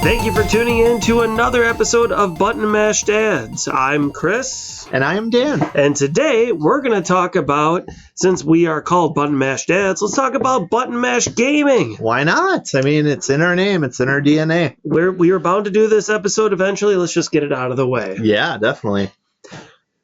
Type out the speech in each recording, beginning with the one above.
Thank you for tuning in to another episode of Button Mash Dads. I'm Chris. And I am Dan. And today we're going to talk about, since we are called Button Mash Dads, let's talk about Button Mash Gaming. Why not? I mean, it's in our name. It's in our DNA. We were bound to do this episode eventually. Let's just get it out of the way. Yeah, definitely.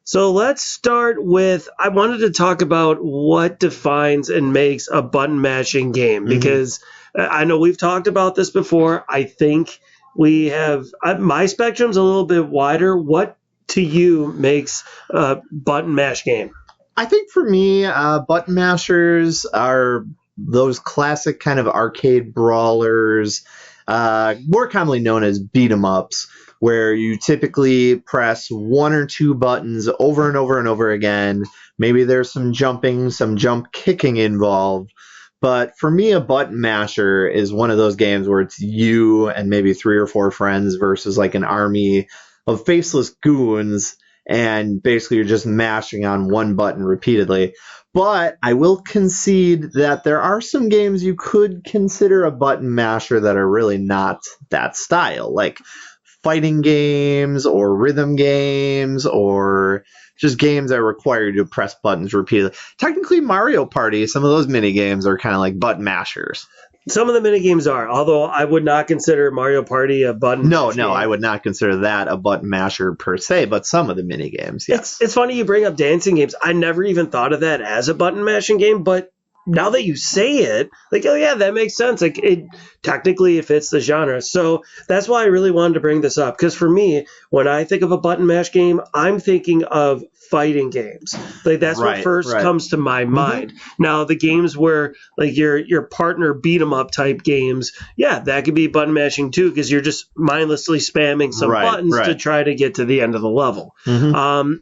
So let's start with, I wanted to talk about what defines and makes a button mashing game, because I know we've talked about this before. I think we have, my spectrum's a little bit wider. What to you makes a button mash game? I think for me, button mashers are those classic kind of arcade brawlers, more commonly known as beat 'em ups, where you typically press one or two buttons over and over and over again. Maybe there's some jumping, some jump kicking involved. But for me, a button masher is one of those games where it's you and maybe 3 or 4 friends versus like an army of faceless goons, and basically you're just mashing on one button repeatedly. But I will concede that there are some games you could consider a button masher that are really not that style, like fighting games or rhythm games or just games that require you to press buttons repeatedly. Technically, Mario Party, some of those mini games are kind of like button mashers. Some of the mini games are, although I would not consider Mario Party a button No, mash game. I would not consider that a button masher per se, but some of the mini games, yes. It's funny you bring up dancing games. I never even thought of that as a button mashing game, but now that you say it, like, oh yeah, that makes sense. Like, it technically it fits the genre. So that's why I really wanted to bring this up, because for me, when I think of a button mash game, I'm thinking of fighting games. Like, that's what first comes to my mind. Now, the games where like your partner beat 'em up type games, yeah, that could be button mashing too, because you're just mindlessly spamming some buttons to try to get to the end of the level.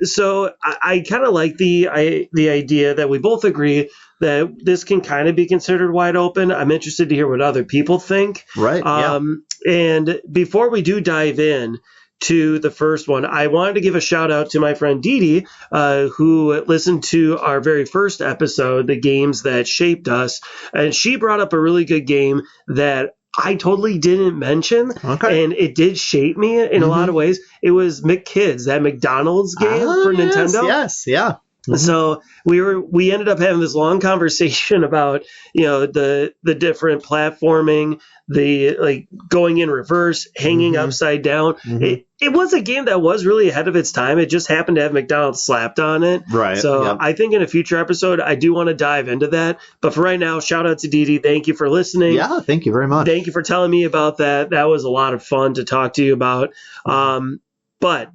So I kind of like the idea that we both agree that this can kind of be considered wide open. I'm interested to hear what other people think. And before we do dive in to the first one, I wanted to give a shout out to my friend Dee, who listened to our very first episode, The Games That Shaped Us. And she brought up a really good game that I totally didn't mention, and it did shape me in a lot of ways. It was McKids, that McDonald's game for Nintendo. Yes, yeah. So we ended up having this long conversation about, you know, the different platforming, the like going in reverse, hanging upside down. It was a game that was really ahead of its time. It just happened to have McDonald's slapped on it. So I think in a future episode, I do want to dive into that. But for right now, shout out to Dee. Thank you for listening. Yeah, thank you very much. Thank you for telling me about that. That was a lot of fun to talk to you about. But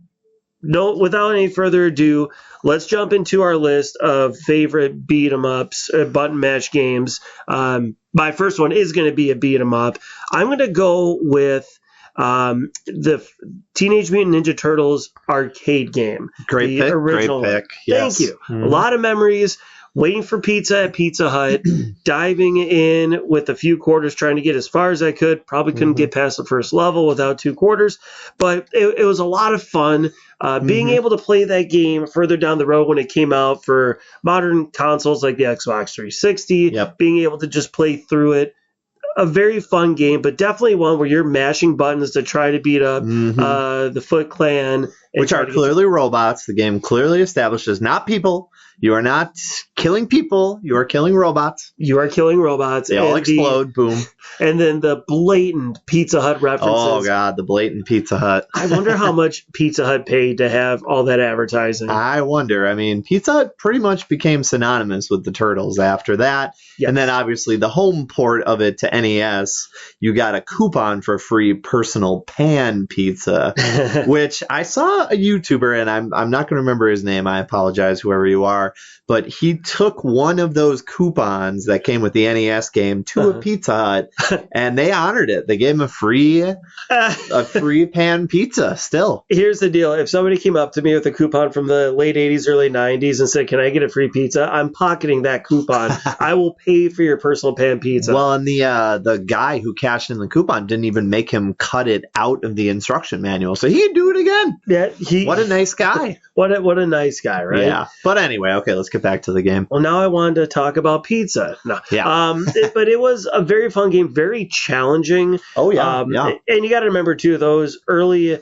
no, without any further ado, let's jump into our list of favorite beat 'em ups, button mash games. My first one is going to be a beat 'em up. I'm going to go with the Teenage Mutant Ninja Turtles arcade game. Great pick. Yes. Thank you. A lot of memories. Waiting for pizza at Pizza Hut, diving in with a few quarters, trying to get as far as I could. Probably couldn't get past the first level without 2 quarters, but it was a lot of fun. Being able to play that game further down the road when it came out for modern consoles like the Xbox 360, being able to just play through it. A very fun game, but definitely one where you're mashing buttons to try to beat up the Foot Clan. Which are clearly robots. The game clearly establishes not people. You are not killing people. You are killing robots. You are killing robots. They all explode. Boom. And then the blatant Pizza Hut references. Oh, God, the blatant Pizza Hut. I wonder how much Pizza Hut paid to have all that advertising. I wonder. I mean, Pizza Hut pretty much became synonymous with the Turtles after that. And then, obviously, the home port of it to NES, you got a coupon for free personal pan pizza, which I saw a YouTuber, and I'm not going to remember his name. I apologize, whoever you are. But he took one of those coupons that came with the NES game to a Pizza Hut, and they honored it. They gave him a free pan pizza still. Here's the deal. If somebody came up to me with a coupon from the late 80s, early 90s and said, can I get a free pizza? I'm pocketing that coupon. I will pay for your personal pan pizza. Well, and the guy who cashed in the coupon didn't even make him cut it out of the instruction manual, so he could do it again. Yeah, What a nice guy. What a nice guy, right? Yeah. But anyway, okay, let's get back to the game. Well, now I wanted to talk about pizza. No. Yeah. But it was a very fun game, very challenging. Oh, yeah. And you got to remember, too, those early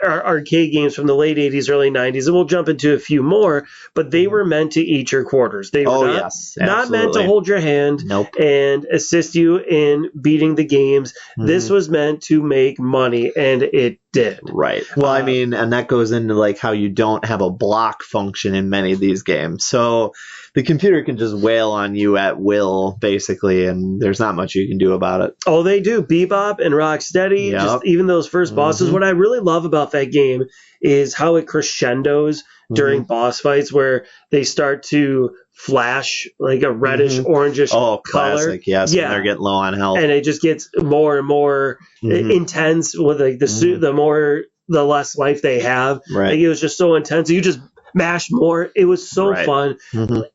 arcade games from the late 80s, early 90s, and we'll jump into a few more, but they were meant to eat your quarters. They were not meant to hold your hand and assist you in beating the games. This was meant to make money, and it did. Right. Well, I mean, and that goes into like how you don't have a block function in many of these games. So the computer can just wail on you at will, basically, and there's not much you can do about it. Oh, they do. Bebop and Rocksteady, just even those first bosses. What I really love about that game is how it crescendos during boss fights, where they start to flash like a reddish, orangish color. Classic, yes. Yeah. When they're getting low on health. And it just gets more and more intense with like the less life they have. Right. Like, it was just so intense. You just mash more. It was so fun.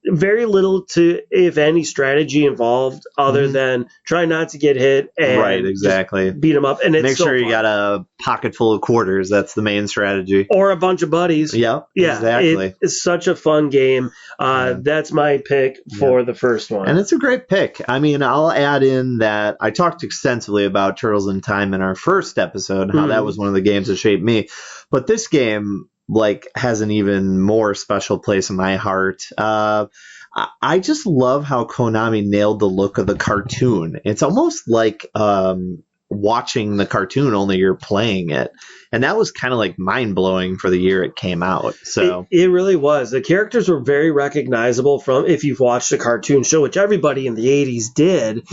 Very little to, if any, strategy involved other than try not to get hit and exactly beat them up. And it's make sure you got a pocket full of quarters. That's the main strategy. Or a bunch of buddies. Yeah, exactly. It's such a fun game. That's my pick for the first one. And it's a great pick. I mean, I'll add in that I talked extensively about Turtles in Time in our first episode, how that was one of the games that shaped me. But this game has an even more special place in my heart. I just love how Konami nailed the look of the cartoon. It's almost like watching the cartoon, only you're playing it. And that was kind of like mind-blowing for the year it came out. So it really was. The characters were very recognizable from, if you've watched the cartoon show, which everybody in the 80s did.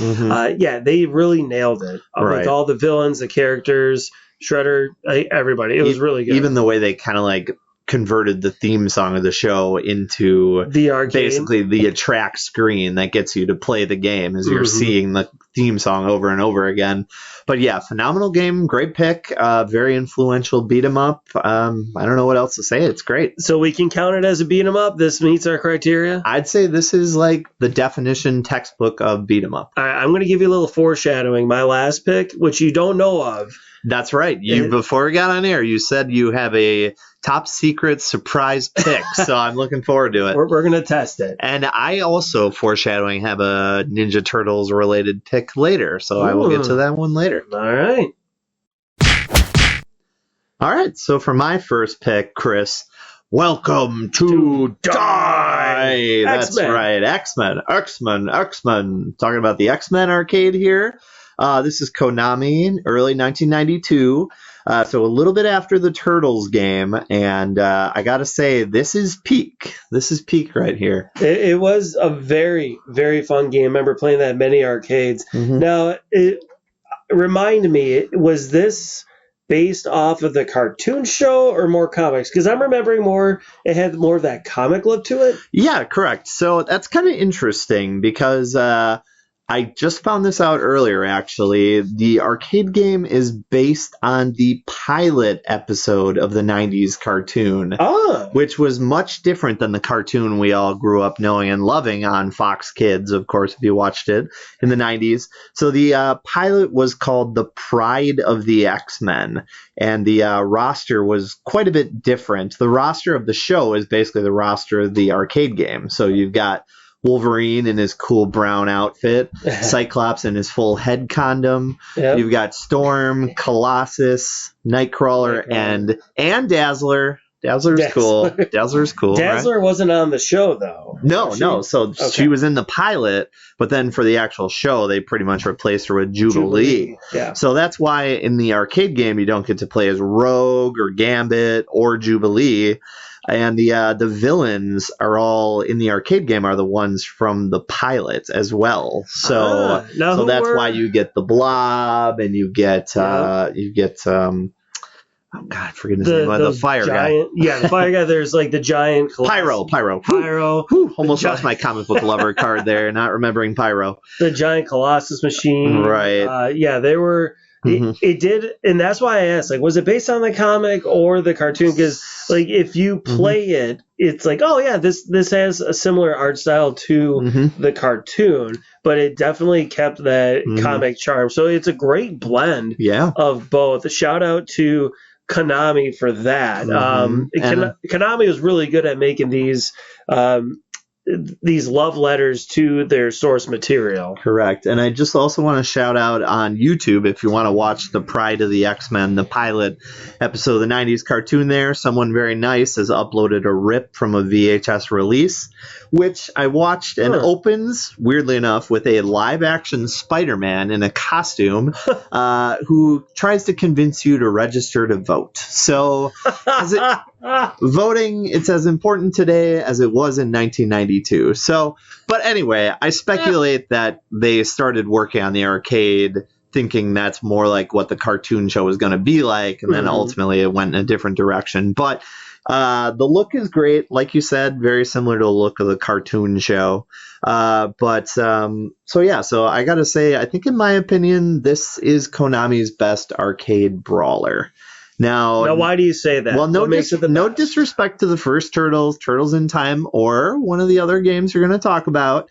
They really nailed it. With all the villains, the characters, Shredder, everybody. It was really good. Even the way they kind of converted the theme song of the show into the arcade. Basically the attract screen that gets you to play the game as you're seeing the theme song over and over again. But yeah, phenomenal game, great pick, very influential beat 'em up. I don't know what else to say. It's great. So we can count it as a beat 'em up. This meets our criteria. I'd say this is like the definition textbook of beat 'em up. All right, I'm going to give you a little foreshadowing. My last pick, which you don't know of. That's right. Before we got on air, you said you have a top secret surprise pick, so I'm looking forward to it. We're going to test it. And I also, foreshadowing, have a Ninja Turtles related pick later, so I will get to that one later. All right, so for my first pick, Chris, welcome to Die! That's right, X-Men. Talking about the X-Men arcade here. This is Konami, early 1992. So a little bit after the Turtles game, and I gotta say, this is peak. This is peak right here. It was a very, very fun game. I remember playing that at many arcades. Now, remind me, was this based off of the cartoon show or more comics? Because I'm remembering it had more of that comic look to it. Yeah, correct. So that's kind of interesting because I just found this out earlier, actually. The arcade game is based on the pilot episode of the 90s cartoon, which was much different than the cartoon we all grew up knowing and loving on Fox Kids, of course, if you watched it in the 90s. So the pilot was called The Pride of the X-Men, and the roster was quite a bit different. The roster of the show is basically the roster of the arcade game. So you've got Wolverine in his cool brown outfit, Cyclops in his full head condom. You've got Storm, Colossus, Nightcrawler, and Dazzler. Dazzler's cool. Dazzler's cool. Dazzler wasn't on the show, though. No. So she was in the pilot, but then for the actual show, they pretty much replaced her with Jubilee. Yeah. So that's why in the arcade game, you don't get to play as Rogue or Gambit or Jubilee. And the villains are all in the arcade game are the ones from the pilot as well. So that's why you get the Blob and you get oh God, forget his name. The fire guy. Yeah, the fire guy. There's like the giant Pyro. Whew, almost lost my comic book lover card there, not remembering Pyro. The giant Colossus machine. Right. They were. It did, and that's why I asked, was it based on the comic or the cartoon? Because, if you play it, it's like, oh yeah, this has a similar art style to the cartoon, but it definitely kept that comic charm. So it's a great blend of both. Shout out to Konami for that. Konami was really good at making these love letters to their source material. Correct. And I just also want to shout out on YouTube, if you want to watch the Pride of the X-Men, the pilot episode of the 90s cartoon there, someone very nice has uploaded a rip from a VHS release, which I watched and opens, weirdly enough, with a live-action Spider-Man in a costume who tries to convince you to register to vote. So voting, it's as important today as it was in 1992. So, but anyway, I speculate that they started working on the arcade thinking that's more like what the cartoon show was going to be like, and then ultimately it went in a different direction. But the look is great, like you said, very similar to the look of the cartoon show. So I gotta say, I think in my opinion, this is Konami's best arcade brawler. Now, why do you say that? Well, no disrespect to the first Turtles in Time, or one of the other games you're going to talk about.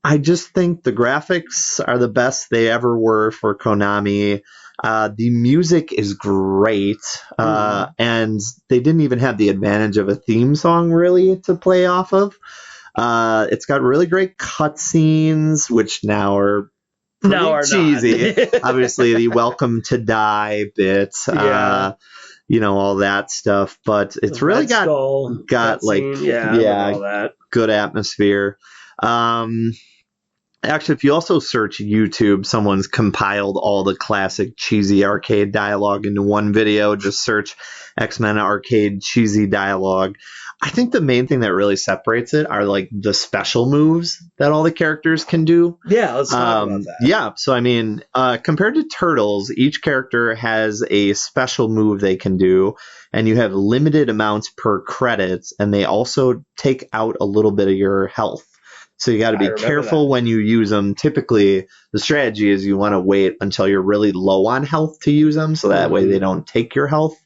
I just think the graphics are the best they ever were for Konami. The music is great, and they didn't even have the advantage of a theme song really to play off of. It's got really great cutscenes, which now are pretty cheesy. Obviously, the Welcome to Die bit, all that stuff. But it's really got like all that good atmosphere. Actually, if you also search YouTube, someone's compiled all the classic cheesy arcade dialogue into one video. Just search X-Men arcade cheesy dialogue. I think the main thing that really separates it are like the special moves that all the characters can do. Yeah, let's talk about that. Yeah, so I mean, compared to Turtles, each character has a special move they can do, and you have limited amounts per credits, and they also take out a little bit of your health. So you got to be careful when you use them. Typically, the strategy is you want to wait until you're really low on health to use them, so that way they don't take your health.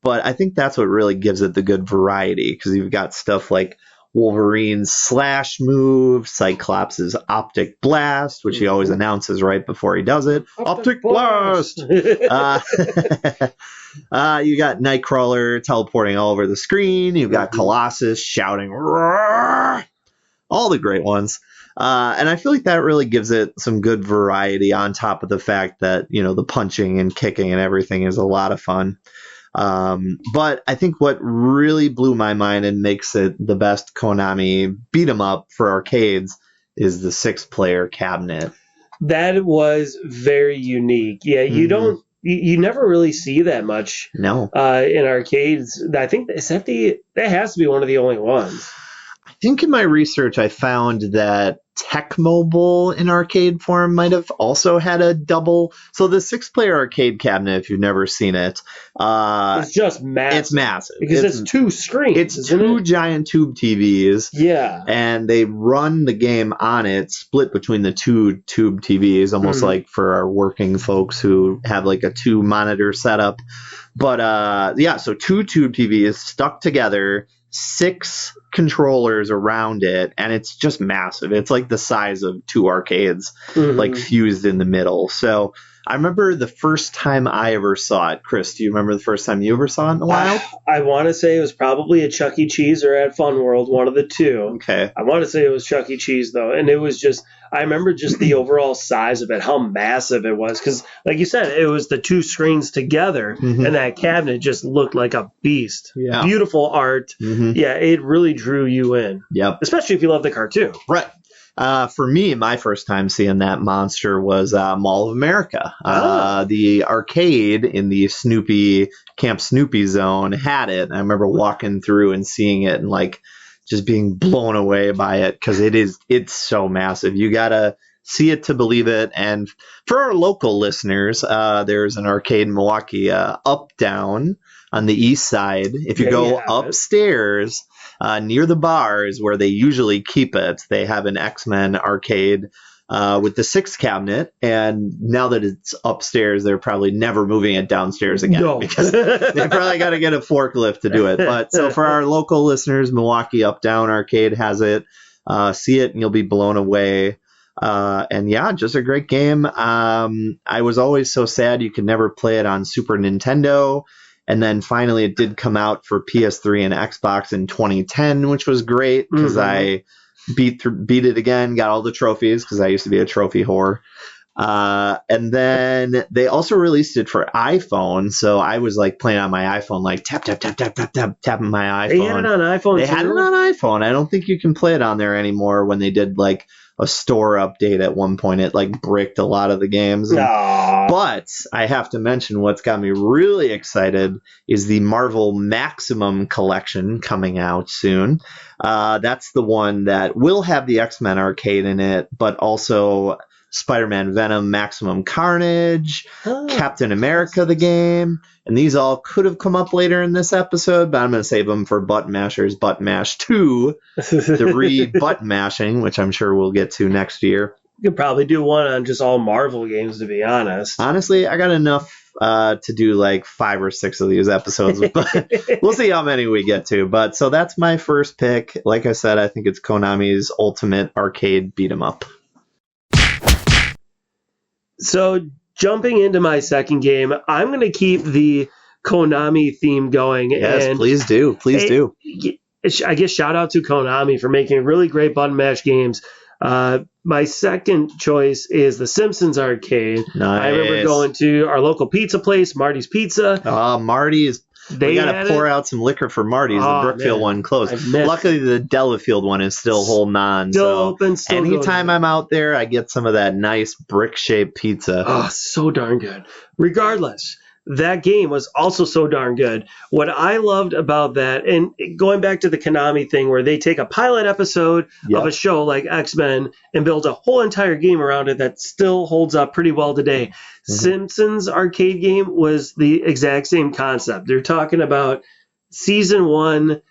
But I think that's what really gives it the good variety, because you've got stuff like Wolverine's slash move, Cyclops' optic blast, which he always announces right before he does it. Optic blast! You got Nightcrawler teleporting all over the screen. You've got Colossus shouting, "Roar!" All the great ones. And I feel like that really gives it some good variety, on top of the fact that, the punching and kicking and everything is a lot of fun. But I think what really blew my mind and makes it the best Konami beat 'em up for arcades is the 6-player cabinet. That was very unique. Yeah, you never really see that much. No. In arcades. I think that has to be one of the only ones. I think in my research I found that Tech Mobile in arcade form might have also had a double. So the 6-player arcade cabinet, if you've never seen it, it's just massive. It's massive because it's 2 screens. It's 2 giant tube TVs. Yeah, and they run the game on it, split between the 2 tube TVs, almost like for our working folks who have like a 2 monitor setup. But so 2 tube TVs stuck together. 6 controllers around it, and it's just massive. It's like the size of 2 arcades, like fused in the middle. So I remember the first time I ever saw it. Chris, do you remember the first time you ever saw it in the wild? I want to say it was probably at Chuck E. Cheese or at Fun World, one of the two. Okay. I want to say it was Chuck E. Cheese, though. And it was just, I remember just the overall size of it, how massive it was. Because, like you said, it was the 2 screens together, and that cabinet just looked like a beast. Yeah. Beautiful art. Yeah, it really drew you in. Yep. Especially if you love the cartoon. Right. For me, my first time seeing that monster was Mall of America. The arcade in the Camp Snoopy zone had it. I remember walking through and seeing it and like just being blown away by it, because it's so massive. You gotta see it to believe it. And for our local listeners, there's an arcade in Milwaukee, Up Down on the east side. If you go upstairs, near the bar is where they usually keep it. They have an X-Men arcade with the 6 cabinet, and now that it's upstairs, they're probably never moving it downstairs again, because they probably got to get a forklift to do it. But so for our local listeners, Milwaukee Up Down Arcade has it. See it and you'll be blown away. And yeah, just a great game. I was always so sad you could never play it on Super Nintendo. And then finally it did come out for PS3 and Xbox in 2010, which was great because I beat it again, got all the trophies because I used to be a trophy whore. And then they also released it for iPhone, so I was like playing on my iPhone, like tapping my iPhone. They had it on iPhone. They had it on iPhone. I don't think you can play it on there anymore. When they did like a store update at one point, it like bricked a lot of the games. But I have to mention what's got me really excited is the Marvel Maximum Collection coming out soon. That's the one that will have the X-Men arcade in it, but also Spider-Man Venom Maximum Carnage, Captain America the game, and these all could have come up later in this episode, but I'm going to save them for Button Mashers Button Mash 2, the re-button mashing, which I'm sure we'll get to next year. You could probably do one on just all Marvel games, to be honest. Honestly, I got enough to do like 5 or 6 of these episodes, but we'll see how many we get to. But so that's my first pick. Like I said, I think it's Konami's Ultimate Arcade Beat 'em Up. So jumping into my second game, I'm going to keep the Konami theme going. Yes, and please do. Please do. I guess shout out to Konami for making really great button mash games. My second choice is the Simpsons arcade. Nice. I remember going to our local pizza place, Marty's Pizza. Marty's. We got to pour out some liquor for Marty's. The Brookfield one closed. Luckily, the Delafield one is still holding on. Still open. Still anytime I'm out there, I get some of that nice brick-shaped pizza. Oh, so darn good. Regardless, that game was also so darn good. What I loved about that, and going back to the Konami thing where they take a pilot episode of a show like X-Men and build a whole entire game around it that still holds up pretty well today. Simpsons arcade game was the exact same concept. They're talking about season 1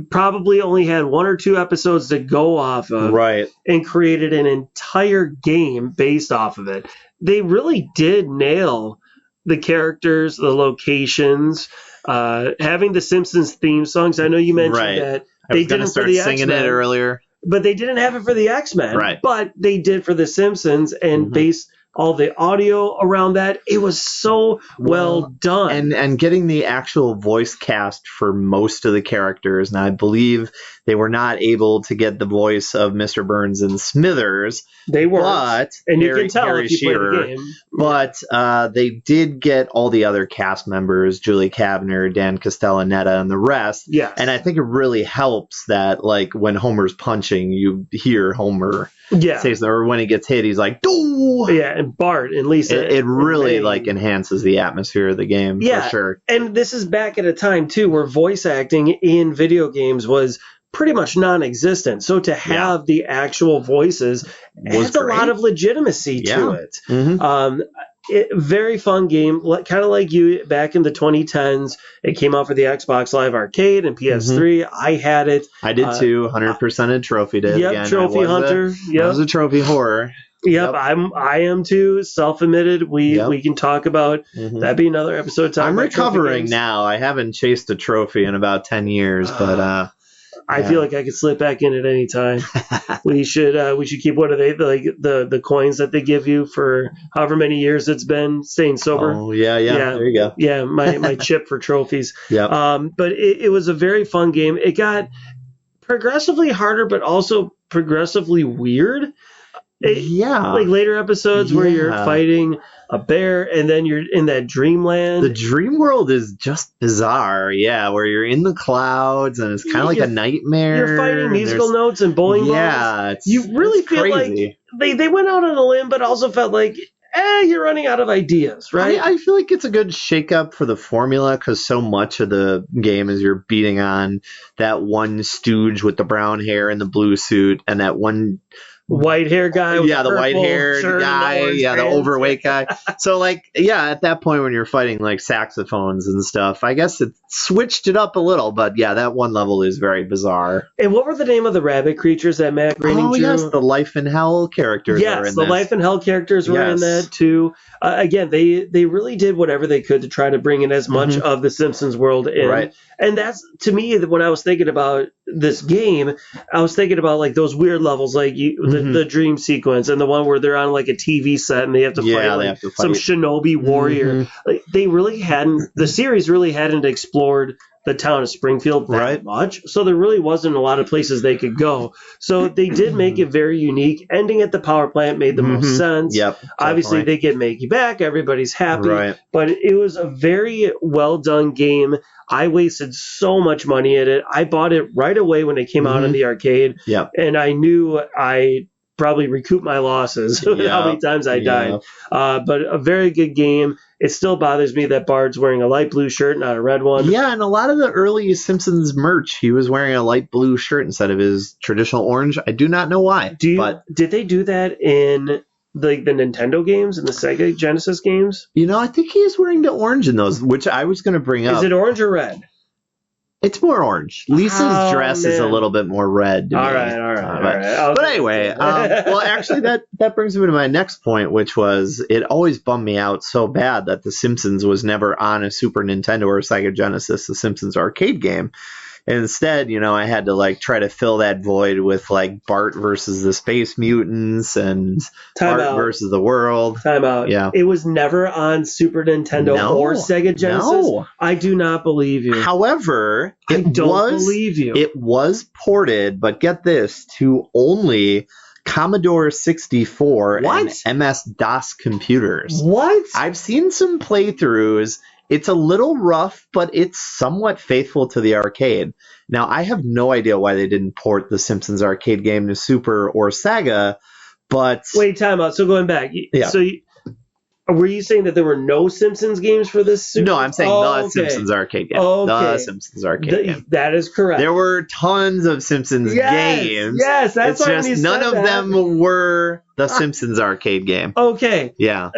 probably only had 1 or 2 episodes to go off of, right, and created an entire game based off of it. They really did nail the characters, the locations, having the Simpsons theme songs. I know you mentioned that they didn't for the singing X-Men, it earlier, but they didn't have it for the X-Men. Right. But they did for the Simpsons, and based all the audio around that, it was so well done. And getting the actual voice cast for most of the characters. Now, I believe they were not able to get the voice of Mr. Burns and Smithers. They weren't. But and you can tell if you play the game. But they did get all the other cast members, Julie Kavner, Dan Castellaneta, and the rest. Yeah. And I think it really helps that, like, when Homer's punching, you hear Homer say something, or when he gets hit, he's like, "Doo!" Yeah, and Bart and Lisa. It really, like, enhances the atmosphere of the game, for sure. And this is back at a time, too, where voice acting in video games was pretty much non-existent. So to have the actual voices adds a lot of legitimacy to it. Very fun game, kind of like you back in the 2010s. It came out for the Xbox Live Arcade and PS3. I had it. I did too. 100% trophy did. Yep, again. trophy hunter. I was a trophy horror. Yep, I am too. Self-admitted. We can talk about that'd be another episode. I'm recovering now. I haven't chased a trophy in about 10 years, but I feel like I could slip back in at any time. we should keep, what are they, like the coins that they give you for however many years it's been staying sober. Oh yeah. There you go. Yeah, my chip for trophies. Yeah. But it was a very fun game. It got progressively harder, but also progressively weird. Like later episodes where you're fighting a bear and then you're in that dreamland. The dream world is just bizarre, where you're in the clouds and it's kind of like a nightmare. You're fighting musical notes and bowling balls. You really feel crazy. Like they went out on a limb, but also felt like, you're running out of ideas, right? I feel like it's a good shakeup for the formula because so much of the game is you're beating on that one stooge with the brown hair and the blue suit and that one white hair guy. With the white haired guy. The overweight guy. So at that point when you're fighting like saxophones and stuff, I guess it switched it up a little, but that one level is very bizarre. And what were the name of the rabbit creatures that Matt Groening drew? Yes, the Life in Hell characters. Yes, the Life in Hell characters were in that too. Again, they really did whatever they could to try to bring in as much of the Simpsons world in. Right. And that's, to me, when I was thinking about this game, I was thinking about like those weird levels, like the dream sequence and the one where they're on like a TV set and they have to fight like some shinobi warrior. Like they really hadn't, the series really hadn't explored the town of Springfield that much, so there really wasn't a lot of places they could go. So they did make it very unique. Ending at the power plant made the most sense. Obviously, they get Maggie back. Everybody's happy. But it was a very well done game. I wasted so much money at it. I bought it right away when it came out in the arcade. And I knew I probably recouped my losses how many times I died. But a very good game. It still bothers me that Bard's wearing a light blue shirt, not a red one. Yeah, and a lot of the early Simpsons merch, he was wearing a light blue shirt instead of his traditional orange. I do not know why. Did they do that in the Nintendo games and the Sega Genesis games? You know, I think he is wearing the orange in those, which I was going to bring up. Is it orange or red? It's more orange. Lisa's dress is a little bit more red to me. All right. But anyway, well, actually, that brings me to my next point, which was it always bummed me out so bad that The Simpsons was never on a Super Nintendo or Sega Genesis, The Simpsons arcade game. And instead, you know, I had to like try to fill that void with like Bart versus the Space Mutants and Bart versus the World. Time out. Yeah. It was never on Super Nintendo or Sega Genesis. No. I do not believe you. However, believe you. It was ported, but get this, to only Commodore 64 and MS-DOS computers. What? I've seen some playthroughs. It's a little rough, but it's somewhat faithful to the arcade. Now, I have no idea why they didn't port the Simpsons arcade game to Super or Sega, but... Wait, time out. So going back. So were you saying that there were no Simpsons games for this Super? No, I'm saying the Simpsons arcade game. The Simpsons arcade game. That is correct. There were tons of Simpsons games. Yes, that's why none of them were the Simpsons arcade game. Okay. Yeah.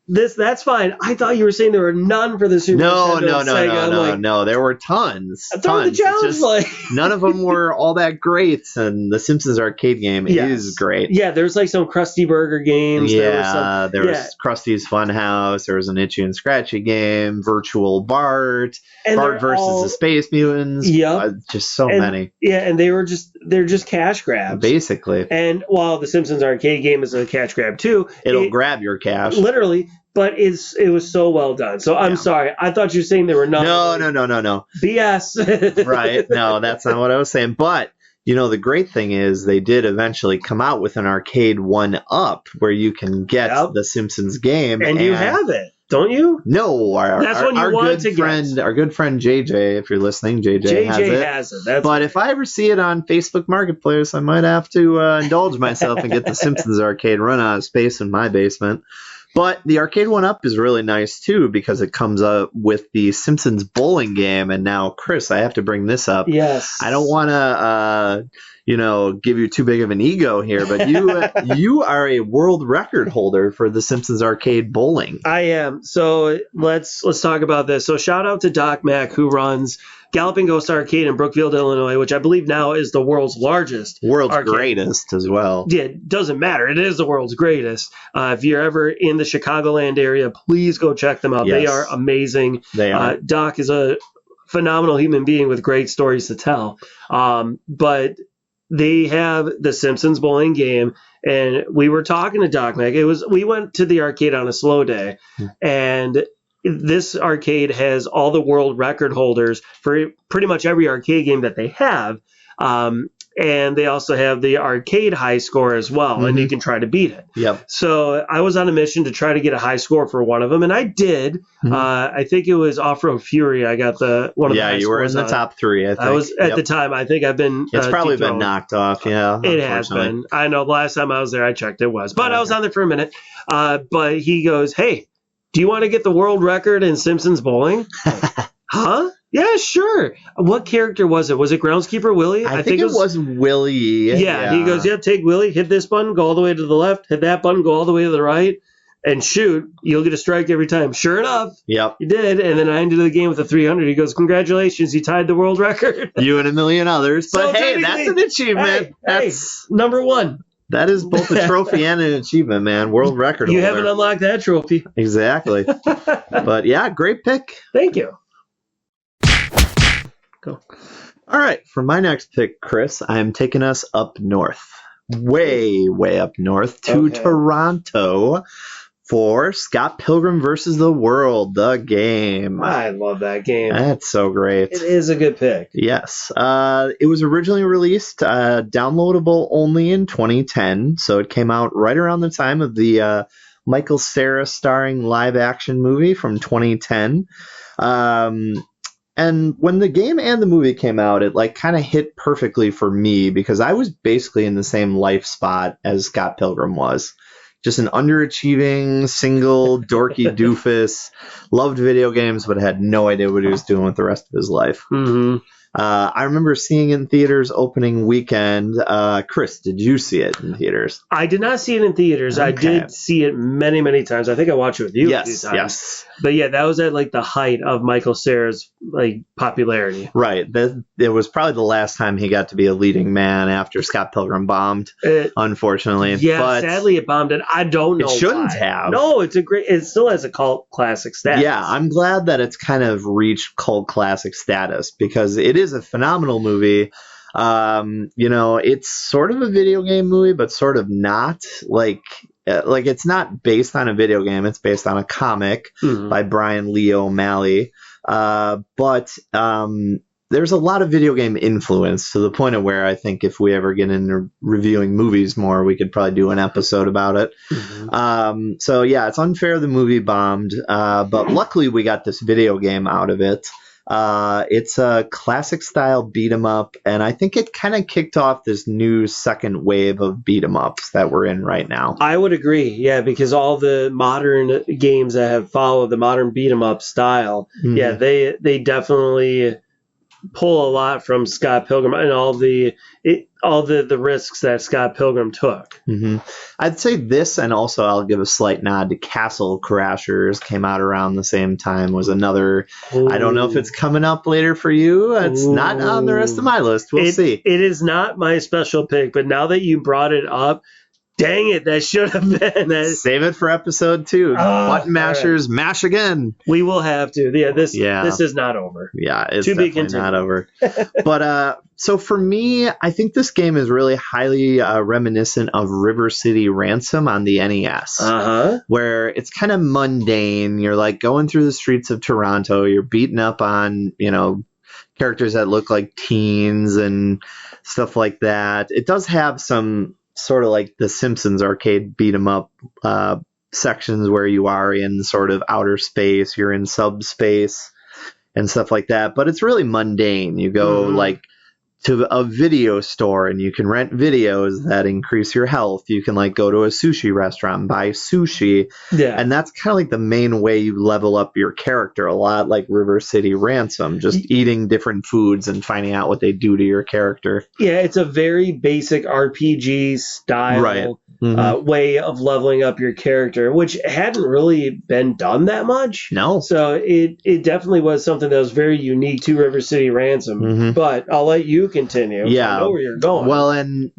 That's fine. I thought you were saying there were none for the Super Nintendo. No. There were tons. That's what the challenge like. None of them were all that great, and the Simpsons arcade game is great. Yeah, there's like some Krusty Burger games. Yeah, there was Krusty's Funhouse. There was an Itchy and Scratchy game, Virtual Bart, and Bart versus the Space Mutants. Just so many. Yeah, and they're just cash grabs. Basically. And while the Simpsons arcade game is a cash grab too, it'll grab your cash. Literally. But it was so well done. So I'm sorry. I thought you were saying there were none. No. BS. Right. No, that's not what I was saying. But, you know, the great thing is they did eventually come out with an arcade 1-up where you can get the Simpsons game. And you have it, don't you? No. Our good friend JJ, if you're listening, JJ has it. But if I ever see it on Facebook Marketplace, I might have to indulge myself and get the Simpsons arcade run out of space in my basement. But the arcade 1-up is really nice, too, because it comes up with the Simpsons bowling game. And now, Chris, I have to bring this up. Yes. I don't want to, give you too big of an ego here, but you are a world record holder for the Simpsons arcade bowling. I am. So let's talk about this. So shout out to Doc Mack, who runs Galloping Ghost Arcade in Brookfield, Illinois, which I believe now is the world's largest. Greatest as well. Yeah, it doesn't matter. It is the world's greatest. If you're ever in the Chicagoland area, please go check them out. Yes. They are amazing. They are. Doc is a phenomenal human being with great stories to tell. But they have the Simpsons bowling game, and we were talking to Doc Mack. We went to the arcade on a slow day, and this arcade has all the world record holders for pretty much every arcade game that they have. And they also have the arcade high score as well, and you can try to beat it. Yep. So I was on a mission to try to get a high score for one of them, and I did. I think it was Off-Road Fury. I got one of the high you were in the top 3, I think. I was at the time. I think I've been It's probably been knocked off, yeah. It has been. I know the last time I was there, I checked it was. But I was on there for a minute. But he goes, hey, do you want to get the world record in Simpsons bowling? Huh? Yeah, sure. What character was it? Was it Groundskeeper Willie? I think it was Willie. Yeah, he goes, take Willie, hit this button, go all the way to the left, hit that button, go all the way to the right, and shoot. You'll get a strike every time. Sure enough, you did. And then I ended the game with a 300. He goes, congratulations, you tied the world record. You and a million others. But hey, that's an achievement. That's number 1. That is both a trophy and an achievement, man. World record holder. You haven't unlocked that trophy. Exactly. But yeah, great pick. Thank you. Go. All right, for my next pick, Chris, I'm taking us up north, way up north to Okay. Toronto for Scott Pilgrim versus the World, the game. I love that game. That's so great. It is a good pick. Yes. It was originally released downloadable only in 2010, so it came out right around the time of the Michael Cera starring live action movie from 2010. And when the game and the movie came out, it like kind of hit perfectly for me because I was basically in the same life spot as Scott Pilgrim was. Just an underachieving, single, dorky doofus, loved video games, but had no idea what he was doing with the rest of his life. Mm-hmm. I remember seeing it in theaters opening weekend. Chris, did you see it in theaters? I did not see it in theaters. Okay. I did see it many times. I think I watched it with you a few Yes, times. yes. But yeah, that was at like the height of Michael Cera's like popularity. Right. It was probably the last time he got to be a leading man after Scott Pilgrim bombed, unfortunately. Yeah, but sadly it bombed, and I don't know it shouldn't why. have. No, it still has a cult classic status. Yeah, I'm glad that it's kind of reached cult classic status because it is a phenomenal movie. It's sort of a video game movie, but sort of not. Like it's not based on a video game. It's based on a comic by Brian Lee O'Malley. But there's a lot of video game influence to the point of where I think if we ever get into reviewing movies more, we could probably do an episode about it. So yeah, it's unfair the movie bombed, but luckily we got this video game out of it. It's a classic style beat 'em up, and I think it kind of kicked off this new second wave of beat 'em ups that we're in right now. I would agree, yeah, because all the modern games that have followed the modern beat 'em up style, yeah, they definitely pull a lot from Scott Pilgrim and all the risks that Scott Pilgrim took. I'd say this, and also I'll give a slight nod to Castle Crashers, came out around the same time, was another. Ooh. I don't know if it's coming up later for you. It's not on the rest of my list. We'll see. It is not my special pick, but now that you brought it up, dang it, that should have been that. Save it for episode 2. Button mashers, right. Mash again. We will have to. This is not over. Yeah, it's definitely not over. But so for me, I think this game is really highly reminiscent of River City Ransom on the NES, where it's kind of mundane. You're like going through the streets of Toronto. You're beating up on, characters that look like teens and stuff like that. It does have some sort of like the Simpsons arcade beat 'em up sections where you are in sort of outer space, you're in subspace and stuff like that, but it's really mundane. You go like to a video store and you can rent videos that increase your health. You can like go to a sushi restaurant and buy sushi. Yeah. And that's kind of like the main way you level up your character, a lot like River City Ransom, just eating different foods and finding out what they do to your character. Yeah, it's a very basic RPG style way of leveling up your character, which hadn't really been done that much. No. So it definitely was something that was very unique to River City Ransom. But I'll let you continue. Yeah. I know where you're going. Well, and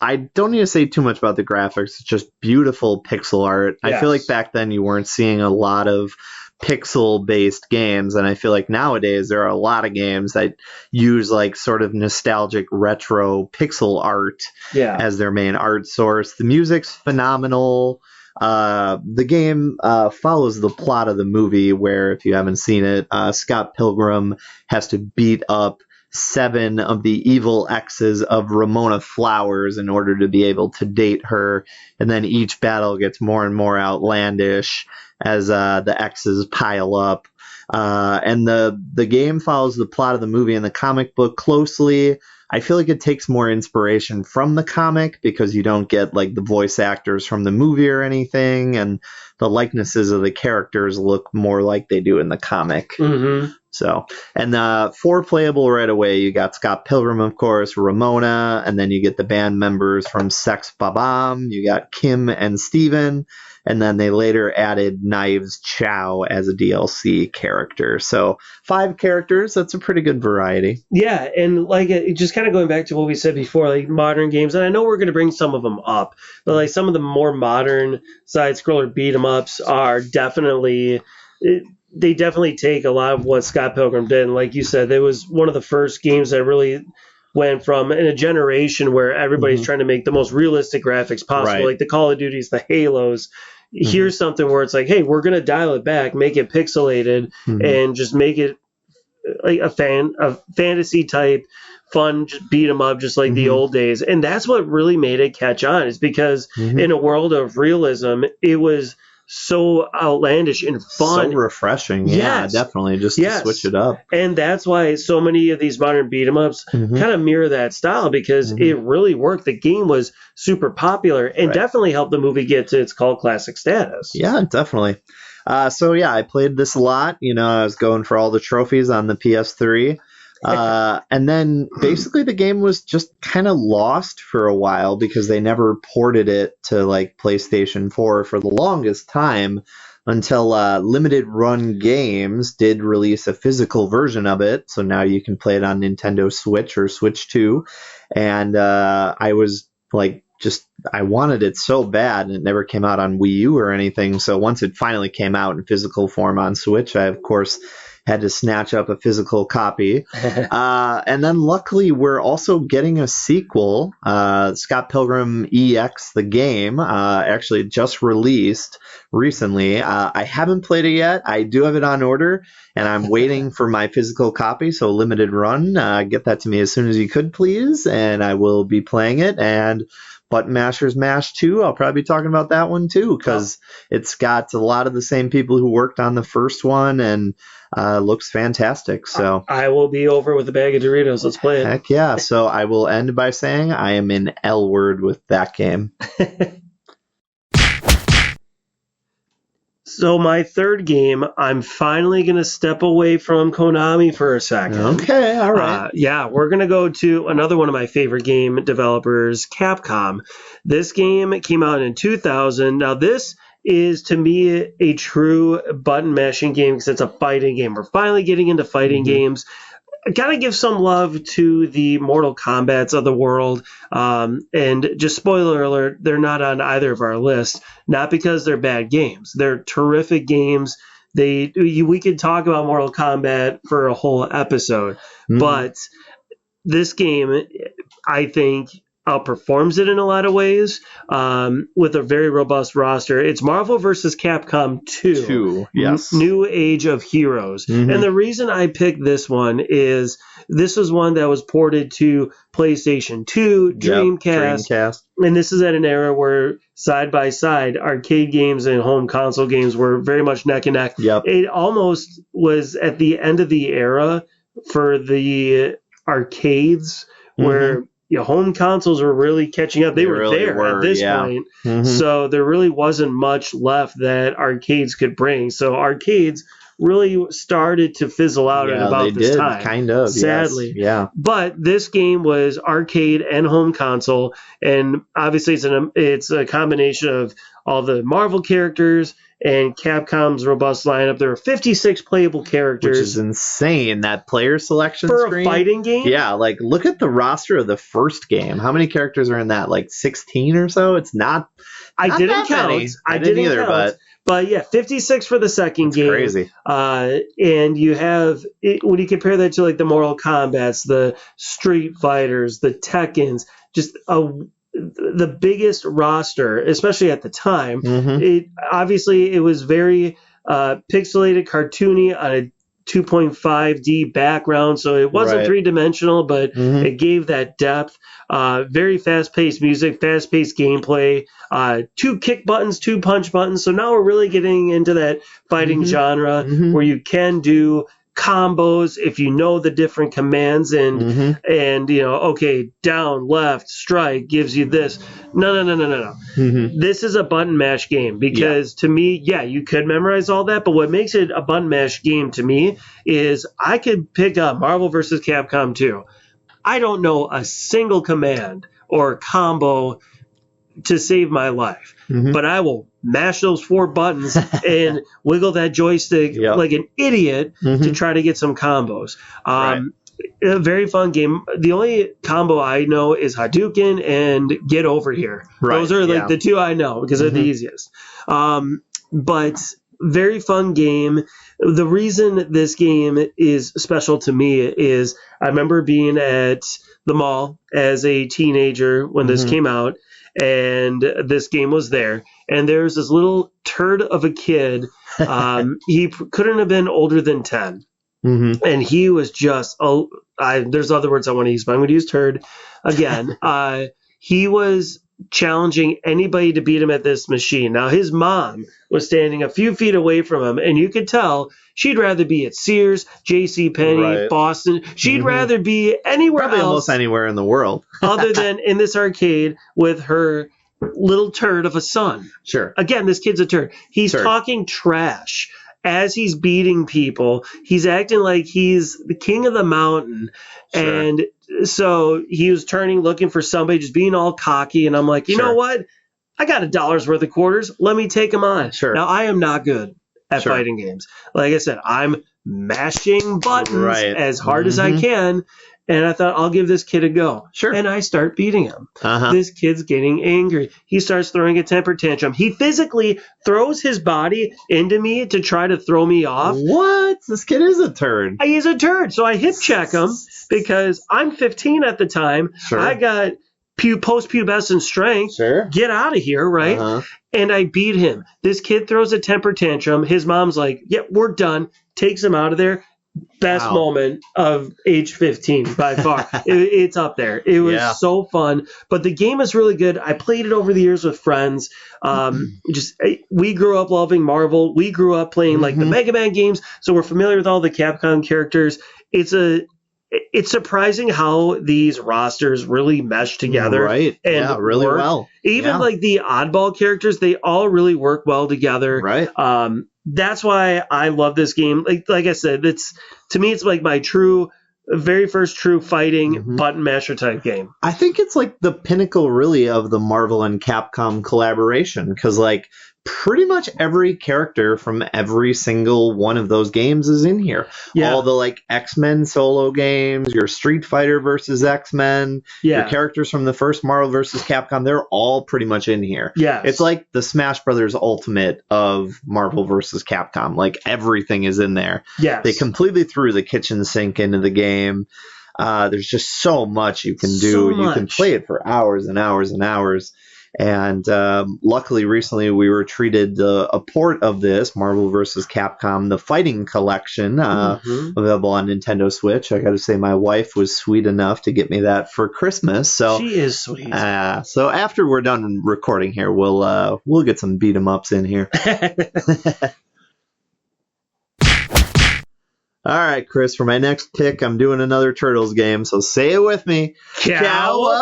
I don't need to say too much about the graphics. It's just beautiful pixel art. Yes. I feel like back then you weren't seeing a lot of pixel-based games, and I feel like nowadays there are a lot of games that use like sort of nostalgic retro pixel art as their main art source. The music's phenomenal. The game follows the plot of the movie, where if you haven't seen it, Scott Pilgrim has to beat up 7 of the evil exes of Ramona Flowers in order to be able to date her, and then each battle gets more and more outlandish as the exes pile up. And the game follows the plot of the movie and the comic book closely. I feel like it takes more inspiration from the comic because you don't get like the voice actors from the movie or anything, and the likenesses of the characters look more like they do in the comic. So, and 4 playable right away. You got Scott Pilgrim, of course, Ramona, and then you get the band members from Sex Bob-omb. You got Kim and Steven, and then they later added Knives Chow as a DLC character. So 5 characters, that's a pretty good variety. Yeah, and like just kind of going back to what we said before, like modern games, and I know we're going to bring some of them up, but like some of the more modern side-scroller beat-em-ups are definitely they definitely take a lot of what Scott Pilgrim did. And like you said, it was one of the first games that really went from in a generation where everybody's trying to make the most realistic graphics possible, Right. like the Call of Duties, the Halos. Here's something where it's like, hey, we're going to dial it back, make it pixelated, and just make it like a fantasy type fun, just beat 'em up, just like the old days. And that's what really made it catch on, is because in a world of realism, it was so outlandish and fun. So refreshing. Yeah, definitely. Just to switch it up. And that's why so many of these modern beat 'em ups kind of mirror that style, because it really worked. The game was super popular and definitely helped the movie get to its cult classic status. Yeah, definitely. So yeah, I played this a lot. I was going for all the trophies on the PS3. And then basically the game was just kind of lost for a while because they never ported it to like PlayStation 4 for the longest time, until Limited Run Games did release a physical version of it. So now you can play it on Nintendo Switch or Switch 2. And I was like, I wanted it so bad, and it never came out on Wii U or anything. So once it finally came out in physical form on Switch, I of course had to snatch up a physical copy. And then luckily we're also getting a sequel. Scott Pilgrim EX, the game, actually just released recently. I haven't played it yet. I do have it on order, and I'm waiting for my physical copy. So Limited Run, get that to me as soon as you could, please. And I will be playing it. And Button Mashers Mash 2, I'll probably be talking about that one too, because it's got a lot of the same people who worked on the first one, and looks fantastic. So I will be over with a bag of Doritos. Let's play it. Heck yeah. So I will end by saying I am in L word with that game. So my third game, I'm finally going to step away from Konami for a second. Okay, all right. We're going to go to another one of my favorite game developers, Capcom. This game came out in 2000. Now, this is, to me, a true button mashing game because it's a fighting game. We're finally getting into fighting games. I gotta give some love to the Mortal Kombats of the world. And just spoiler alert, they're not on either of our lists. Not because they're bad games. They're terrific games. We could talk about Mortal Kombat for a whole episode. But this game, I think, outperforms it in a lot of ways, with a very robust roster. It's Marvel vs. Capcom 2. Yes. New Age of Heroes. And the reason I picked this one is this was one that was ported to PlayStation 2, Dreamcast. And this is at an era where side by side arcade games and home console games were very much neck and neck. It almost was at the end of the era for the arcades where home consoles were really catching up. They were really there at this point. So there really wasn't much left that arcades could bring. So arcades really started to fizzle out at about this time. Kind of, sadly. Yes. Yeah. But this game was arcade and home console, and obviously it's a combination of all the Marvel characters and Capcom's robust lineup. There are 56 playable characters. Which is insane, that player selection for screen. A fighting game? Yeah, like look at the roster of the first game. How many characters are in that? Like 16 or so? It's not I didn't count. Many. I didn't either, count. But yeah, 56 for the second game. Crazy. And you have, when you compare that to like the Mortal Kombats, the Street Fighters, the Tekkens, just the biggest roster, especially at the time. It was very pixelated, cartoony on a 2.5D background, so it wasn't three-dimensional, but it gave that depth. Very fast-paced music, fast-paced gameplay, 2 kick buttons, 2 punch buttons. So now we're really getting into that fighting genre where you can do combos if you know the different commands and okay, down, left, strike gives you this. No. This is a button mash game because to me, you could memorize all that, but what makes it a button mash game to me is I could pick up Marvel vs. Capcom 2. I don't know a single command or combo to save my life, but I will mash those 4 buttons and wiggle that joystick like an idiot to try to get some combos. A very fun game. The only combo I know is Hadouken and Get Over Here. Those are like the 2 I know because they're the easiest. But very fun game. The reason this game is special to me is I remember being at the mall as a teenager when this came out, and this game was there. And there's this little turd of a kid. He couldn't have been older than 10. And he was just, there's other words I want to use, but I'm going to use turd again. He was challenging anybody to beat him at this machine. Now, his mom was standing a few feet away from him, and you could tell she'd rather be at Sears, JCPenney, Boston. She'd rather be anywhere Probably else. almost anywhere in the world. Other than in this arcade with her little turd of a son. Sure. Again, this kid's a turd. He's talking trash as he's beating people. He's acting like he's the king of the mountain. And so he was turning, looking for somebody, just being all cocky. And I'm like, you know what? I got $1 worth of quarters. Let me take them on. Now, I am not good at fighting games. Like I said, I'm mashing buttons as hard as I can. And I thought, I'll give this kid a go. And I start beating him. This kid's getting angry. He starts throwing a temper tantrum. He physically throws his body into me to try to throw me off. What? This kid is a turd. He's a turd. So I hip check him because I'm 15 at the time. I got post-pubescent strength. Get out of here, right? And I beat him. This kid throws a temper tantrum. His mom's like, yep, we're done. Takes him out of there. Best moment of age 15 by far. It's up there. It was so fun. But the game is really good. I played it over the years with friends. We grew up loving Marvel. We grew up playing like the Mega Man games, so we're familiar with all the Capcom characters. It's surprising how these rosters really mesh together. And really work. Well. Even like the oddball characters, they all really work well together. That's why I love this game. Like I said, to me, it's like my very first true fighting button masher type game. I think it's like the pinnacle really of the Marvel and Capcom collaboration, because like pretty much every character from every single one of those games is in here. All the like X-Men solo games, your Street Fighter versus X-Men, your characters from the first Marvel versus Capcom, they're all pretty much in here. It's like the Smash Brothers Ultimate of Marvel versus Capcom. Like everything is in there. They completely threw the kitchen sink into the game. There's just so much you can do. You can play it for hours and hours and hours. And luckily, recently we were treated a port of this, Marvel vs. Capcom, the Fighting Collection, available on Nintendo Switch. I got to say, my wife was sweet enough to get me that for Christmas. So she is sweet. So after we're done recording here, we'll get some beat 'em ups in here. All right, Chris, for my next pick, I'm doing another Turtles game, so say it with me. Cowabunga!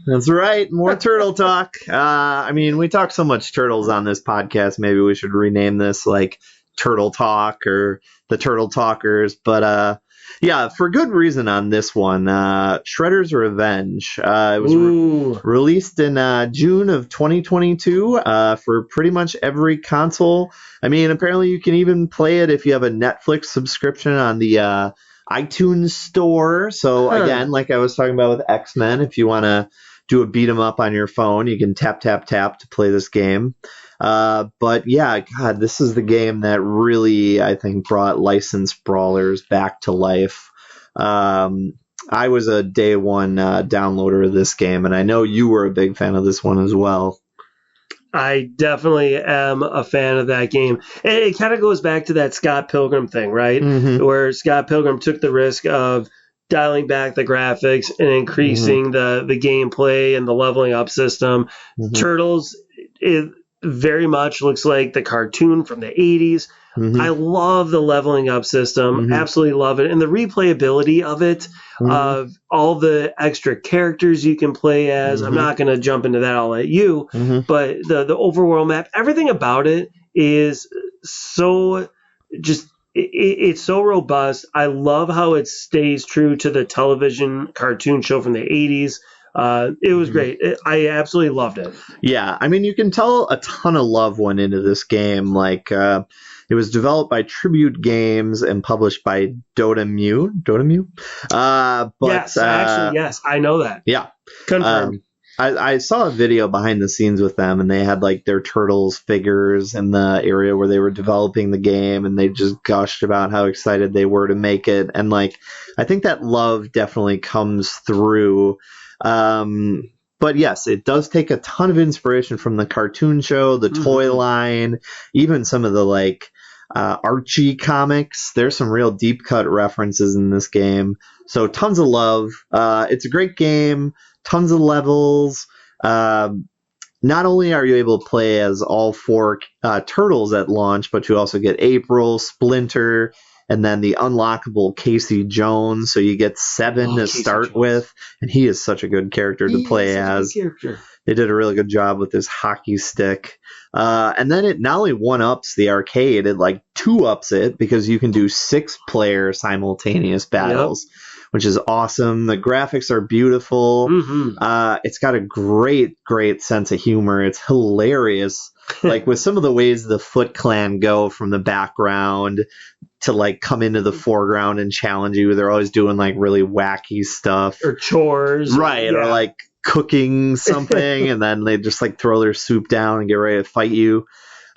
That's right, more Turtle talk. I mean, we talk so much Turtles on this podcast, maybe we should rename this, like, Turtle Talk or the Turtle Talkers, but yeah, for good reason on this one. Shredder's Revenge. It was released in June of 2022 for pretty much every console. I mean, apparently you can even play it if you have a Netflix subscription on the iTunes store. So again, like I was talking about with X-Men, if you want to do a beat 'em up on your phone, you can tap, tap, tap to play this game. But yeah, God, this is the game that really, I think, brought licensed brawlers back to life. I was a day one downloader of this game, and I know you were a big fan of this one as well. I definitely am a fan of that game. And it kind of goes back to that Scott Pilgrim thing, right? Where Scott Pilgrim took the risk of dialing back the graphics and increasing the gameplay and the leveling up system. Turtles, it very much looks like the cartoon from the 80s. I love the leveling up system. Absolutely love it. And the replayability of it, of all the extra characters you can play as. I'm not going to jump into that. I'll let you. But the overworld map, everything about it is so just... It's so robust. I love how it stays true to the television cartoon show from the 80s. It was great. I absolutely loved it. Yeah, I mean, you can tell a ton of love went into this game. Like, it was developed by Tribute Games and published by Dotemu. Yes, actually, yes, I know that. Yeah. Confirmed. I saw a video behind the scenes with them, and they had like their Turtles figures in the area where they were developing the game, and they just gushed about how excited they were to make it. And like, I think that love definitely comes through. But yes, it does take a ton of inspiration from the cartoon show, the toy line, even some of the like Archie comics. There's some real deep cut references in this game. So tons of love. It's a great game. Tons of levels. Not only are you able to play as all 4 turtles at launch, but you also get April, Splinter, and then the unlockable Casey Jones. So you get 7 to start with, and he is such a good character to play as. They did a really good job with his hockey stick. And then it not only 1-ups the arcade, it like 2-ups it, because you can do 6-player simultaneous battles. Yep. Which is awesome. The graphics are beautiful. It's got a great sense of humor. It's hilarious. Like with some of the ways the Foot Clan go from the background to like come into the foreground and challenge you. They're always doing like really wacky stuff. Or chores. Right. Yeah. Or like cooking something and then they just like throw their soup down and get ready to fight you.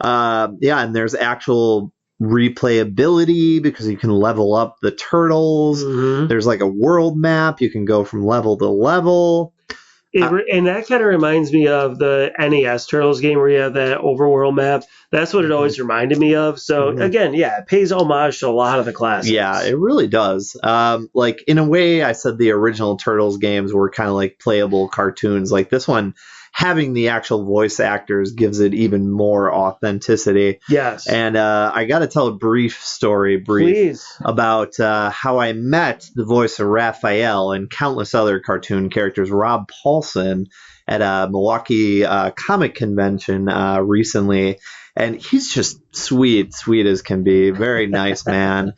And there's actual replayability because you can level up the turtles. There's like a world map. You can go from level to level. And that kind of reminds me of the NES Turtles game where you have that overworld map. That's what it always reminded me of. So again, it pays homage to a lot of the classics. Yeah, it really does. Like in a way, I said the original Turtles games were kind of like playable cartoons. Like this one, having the actual voice actors gives it even more authenticity. Yes. And I got to tell a brief story, about how I met the voice of Raphael and countless other cartoon characters, Rob Paulson, at a Milwaukee comic convention recently. And he's just sweet as can be. Very nice man.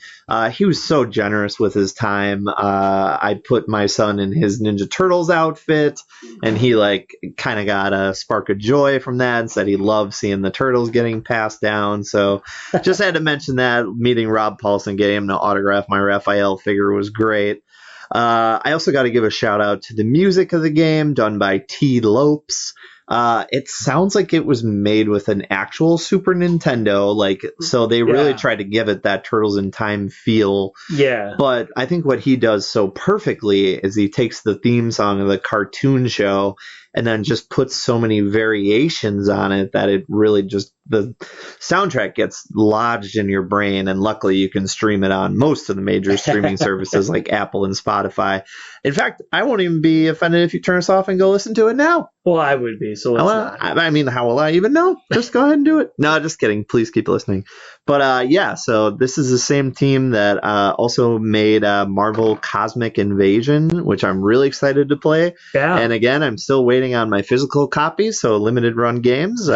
He was so generous with his time. I put my son in his Ninja Turtles outfit, and he like kind of got a spark of joy from that and said he loved seeing the turtles getting passed down. So just had to mention that. Meeting Rob Paulson, getting him to autograph my Raphael figure was great. I also got to give a shout out to the music of the game done by T. Lopes. It sounds like it was made with an actual Super Nintendo, like, so they really tried to give it that Turtles in Time feel. Yeah. But I think what he does so perfectly is he takes the theme song of the cartoon show and then just puts so many variations on it that it really just, the soundtrack gets lodged in your brain, and luckily you can stream it on most of the major streaming services like Apple and Spotify. In fact, I won't even be offended if you turn us off and go listen to it now. Well, I would be, so let's not. I mean, how will I even know? Just go ahead and do it. No, just kidding. Please keep listening. But so this is the same team that also made Marvel Cosmic Invasion, which I'm really excited to play. Yeah. And again, I'm still waiting on my physical copy, so limited run games.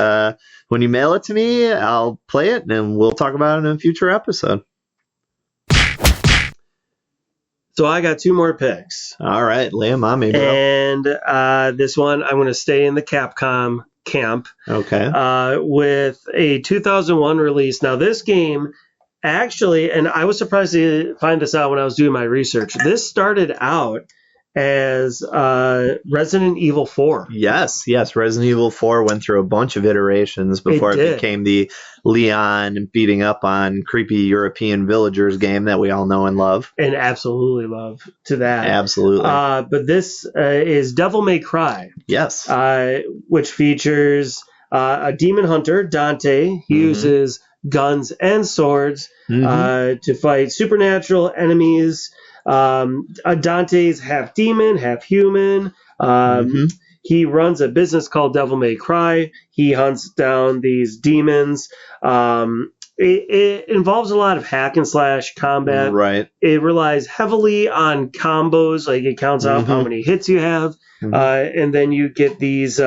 When you mail it to me, I'll play it, and we'll talk about it in a future episode. So I got 2 more picks. All right, lay them on me, bro. And this one, I'm going to stay in the Capcom camp. Okay. With a 2001 release. Now, this game actually, and I was surprised to find this out when I was doing my research, this started out as Resident Evil 4. Yes. Resident Evil 4 went through a bunch of iterations before it became the Leon beating up on creepy European villagers game that we all know and love. And absolutely love to that. Absolutely. But this is Devil May Cry. Yes. Which features a demon hunter, Dante. He uses guns and swords to fight supernatural enemies. Dante's half demon, half human. He runs a business called Devil May Cry. He hunts down these demons. It involves a lot of hack and slash combat. Right. It relies heavily on combos, like it counts out how many hits you have, and then you get these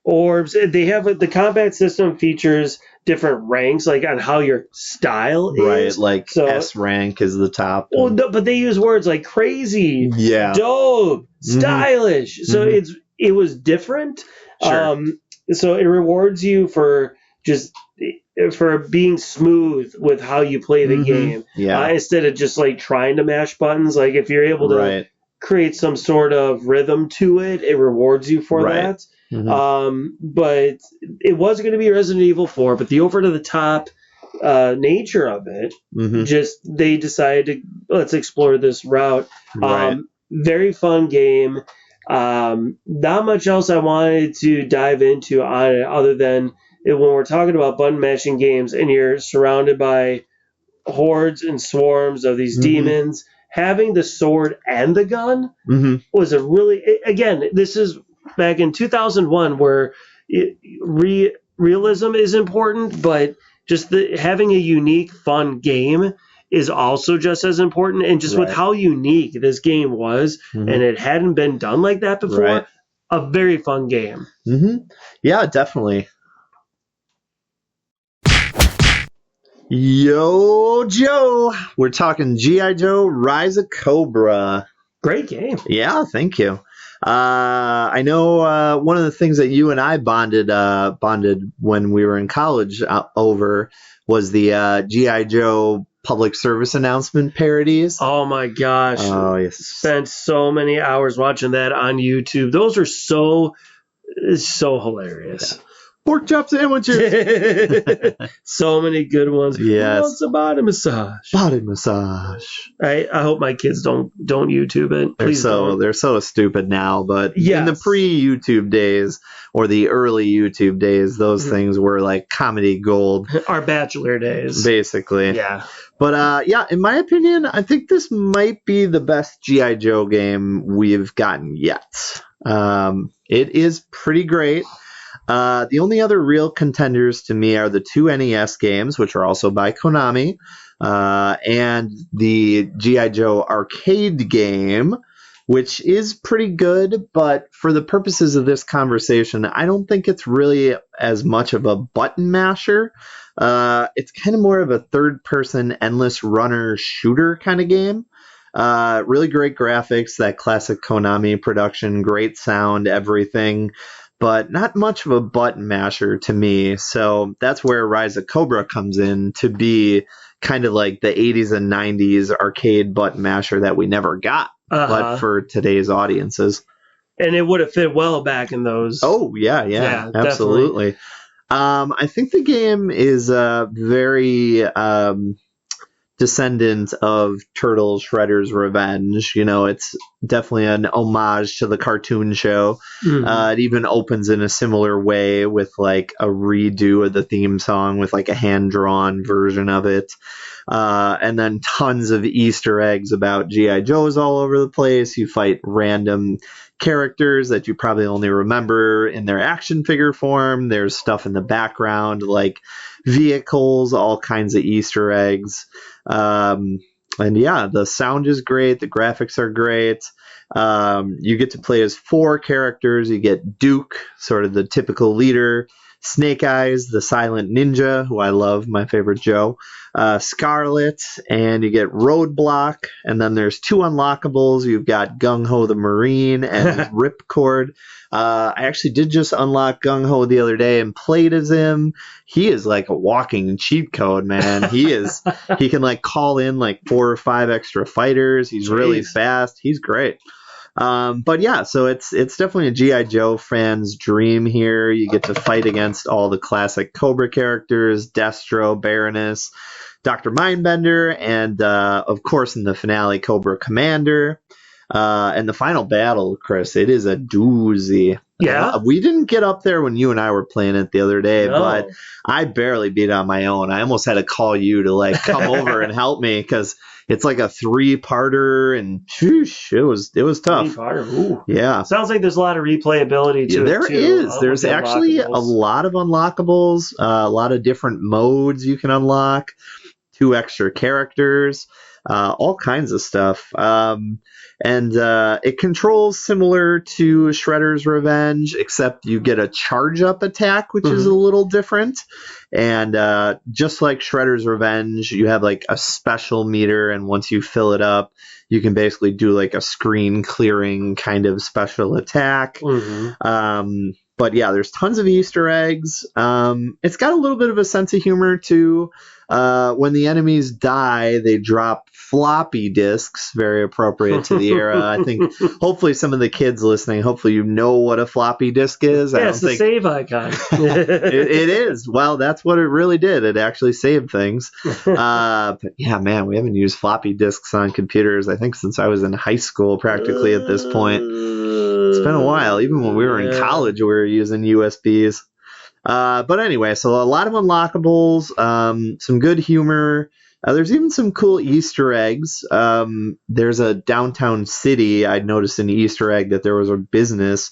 orbs. They have the combat system features different ranks, like on how your style is. Right, like so, S rank is the top. Well, but they use words like crazy, dope, stylish. So it was different. Sure. So it rewards you for being smooth with how you play the game. Yeah. Instead of just like trying to mash buttons. Like if you're able to create some sort of rhythm to it. It rewards you for Right. that. Mhm. But it was going to be Resident Evil 4, but the over to the top nature of it, Mhm. just they decided to let's explore this route. Right. Very fun game. Not much else I wanted to dive into on it other than when we're talking about button mashing games and you're surrounded by hordes and swarms of these Mhm. demons, having the sword and the gun Mhm. was a really, again, this is back in 2001 where realism is important, but just having a unique, fun game is also just as important. And just with Right. how unique this game was, Mhm. and it hadn't been done like that before, Right. a very fun game. Mhm. Yeah, definitely. Yo, Joe, we're talking G.I. Joe Rise of Cobra. Great game. Yeah, thank you. I know one of the things that you and I bonded when we were in college over was the G.I. Joe public service announcement parodies. Oh my gosh. Oh, yes. Spent so many hours watching that on YouTube. Those are so hilarious. Yeah. Pork chop sandwiches. So many good ones. Yes. Who wants a body massage? Body massage. I hope my kids don't YouTube it. Please don't. They're so stupid now, but Yes. in the pre-YouTube days or the early YouTube days, those things were like comedy gold. Our bachelor days. Basically. Yeah. But yeah, in my opinion, I think this might be the best G.I. Joe game we've gotten yet. It is pretty great. The only other real contenders to me are the two NES games, which are also by Konami, and the G.I. Joe arcade game, which is pretty good, but for the purposes of this conversation, I don't think it's really as much of a button masher. It's kind of more of a third-person endless runner shooter kind of game. Really great graphics, that classic Konami production, great sound, everything, but not much of a button masher to me. So that's where Rise of Cobra comes in to be kind of like the 80s and 90s arcade button masher that we never got, but for today's audiences. And it would have fit well back in those. Oh, yeah, absolutely. I think the game is very descendant of Turtle Shredder's Revenge. You know, it's definitely an homage to the cartoon show. Mm-hmm. It even opens in a similar way with like a redo of the theme song with like a hand-drawn version of it. And then tons of Easter eggs about G.I. Joes all over the place. You fight random characters that you probably only remember in their action figure form. There's stuff in the background like vehicles, all kinds of Easter eggs. And yeah, the sound is great. The graphics are great. You get to play as 4 characters. You get Duke, sort of the typical leader. Snake Eyes, the silent ninja, who I love, my favorite Joe. Scarlet, and you get Roadblock. And then there's 2 unlockables. You've got Gung Ho the Marine and Ripcord. I actually did just unlock Gung Ho the other day and played as him. He is like a walking cheat code, man. He can like call in like 4 or 5 extra fighters. He's really fast. He's great. But yeah, so it's definitely a G.I. Joe fan's dream here. You get to fight against all the classic Cobra characters, Destro, Baroness, Dr. Mindbender, and of course in the finale, Cobra Commander. And the final battle, Chris, it is a doozy. Yeah. We didn't get up there when you and I were playing it the other day, but I barely beat on my own. I almost had to call you to like come over and help me because it's like a 3-parter, and sheesh, it was tough. 3-parter. Ooh. Yeah. Sounds like there's a lot of replayability to it. There is. There's actually a lot of unlockables, a lot of different modes you can unlock, 2 extra characters, all kinds of stuff. And it controls similar to Shredder's Revenge, except you get a charge-up attack, which is a little different. And just like Shredder's Revenge, you have like a special meter, and once you fill it up, you can basically do like a screen-clearing kind of special attack. But yeah, there's tons of Easter eggs. It's got a little bit of a sense of humor too. When the enemies die, they drop floppy disks, very appropriate to the era. I think hopefully some of the kids listening, hopefully you know what a floppy disk is. Yeah, it's the save icon. It is. Well, that's what it really did. It actually saved things. But yeah, man, we haven't used floppy disks on computers, I think, since I was in high school practically at this point. It's been a while. Even when we were in college, we were using USBs. But anyway, so a lot of unlockables, some good humor. There's even some cool Easter eggs. There's a downtown city. I'd noticed in the Easter egg that there was a business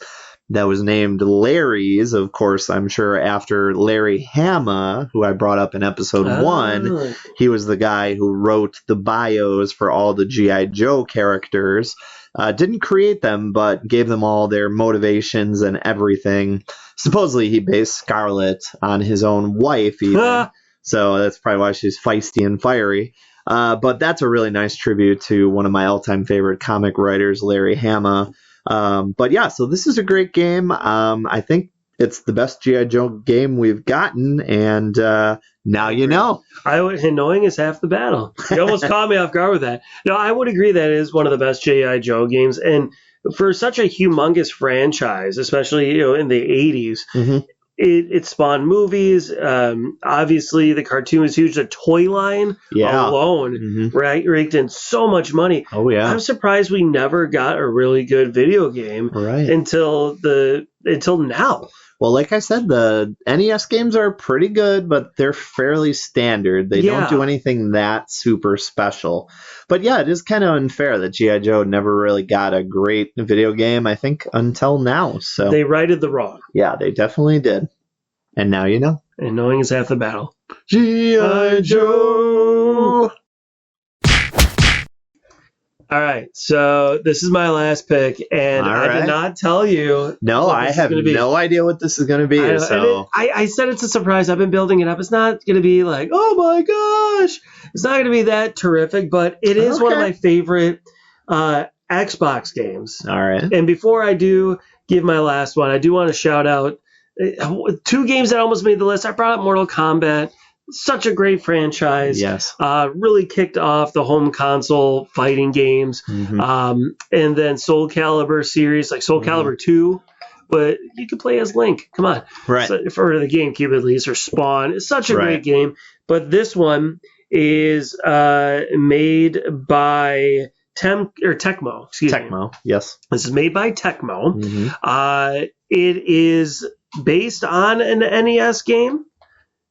that was named Larry's, of course, I'm sure after Larry Hama, who I brought up in episode 1. He was the guy who wrote the bios for all the G.I. Joe characters. Didn't create them, but gave them all their motivations and everything. Supposedly he based Scarlet on his own wife even. So that's probably why she's feisty and fiery. But that's a really nice tribute to one of my all-time favorite comic writers, Larry Hama. But yeah, so this is a great game. I think it's the best G.I. Joe game we've gotten, and now you know. Knowing is half the battle. You almost caught me off guard with that. No, I would agree that it is one of the best G.I. Joe games, and for such a humongous franchise, especially in the 80s, it spawned movies. Obviously, the cartoon was huge. The toy line alone raked in so much money. Oh yeah, I'm surprised we never got a really good video game until now. Well, like I said, the NES games are pretty good, but they're fairly standard. They don't do anything that super special. But yeah, it is kind of unfair that G.I. Joe never really got a great video game, I think, until now. So they righted the wrong. Yeah, they definitely did. And now you know. And knowing is half the battle. G.I. Joe! All right, so this is my last pick, and I did not tell you. No, I have no idea what this is going to be. I said it's a surprise. I've been building it up. It's not going to be like, oh my gosh. It's not going to be that terrific, but it is one of my favorite Xbox games. All right. And before I do give my last one, I do want to shout out 2 games that almost made the list. I brought up Mortal Kombat. Such a great franchise. Yes. Really kicked off the home console fighting games. And then Soul Calibur series, like Soul Calibur 2. But you could play as Link. Come on. Right. So, for the GameCube at least, or Spawn. It's such a great game. But this one is made by Tecmo. Excuse me. Tecmo, yes. This is made by Tecmo. It is based on an NES game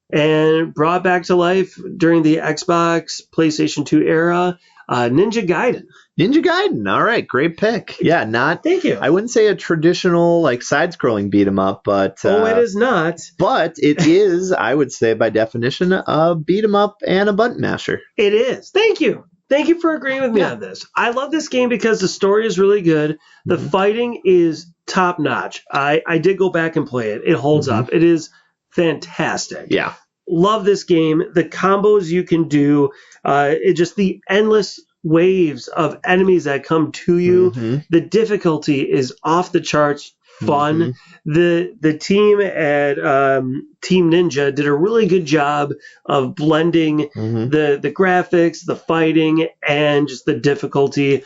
and brought back to life during the Xbox, PlayStation 2 era. Ninja Gaiden. Ninja Gaiden. All right, great pick. Yeah, Thank you. I wouldn't say a traditional like side-scrolling beat 'em up, but it is not. But it is, I would say, by definition, a beat 'em up and a button masher. It is. Thank you. Thank you for agreeing with me on this. I love this game because the story is really good. The fighting is top notch. I did go back and play it. It holds up. It is fantastic. Yeah. Love this game. The combos you can do, just the endless waves of enemies that come to you. The difficulty is off the charts fun. The team at Team Ninja did a really good job of blending the graphics, the fighting, and just the difficulty.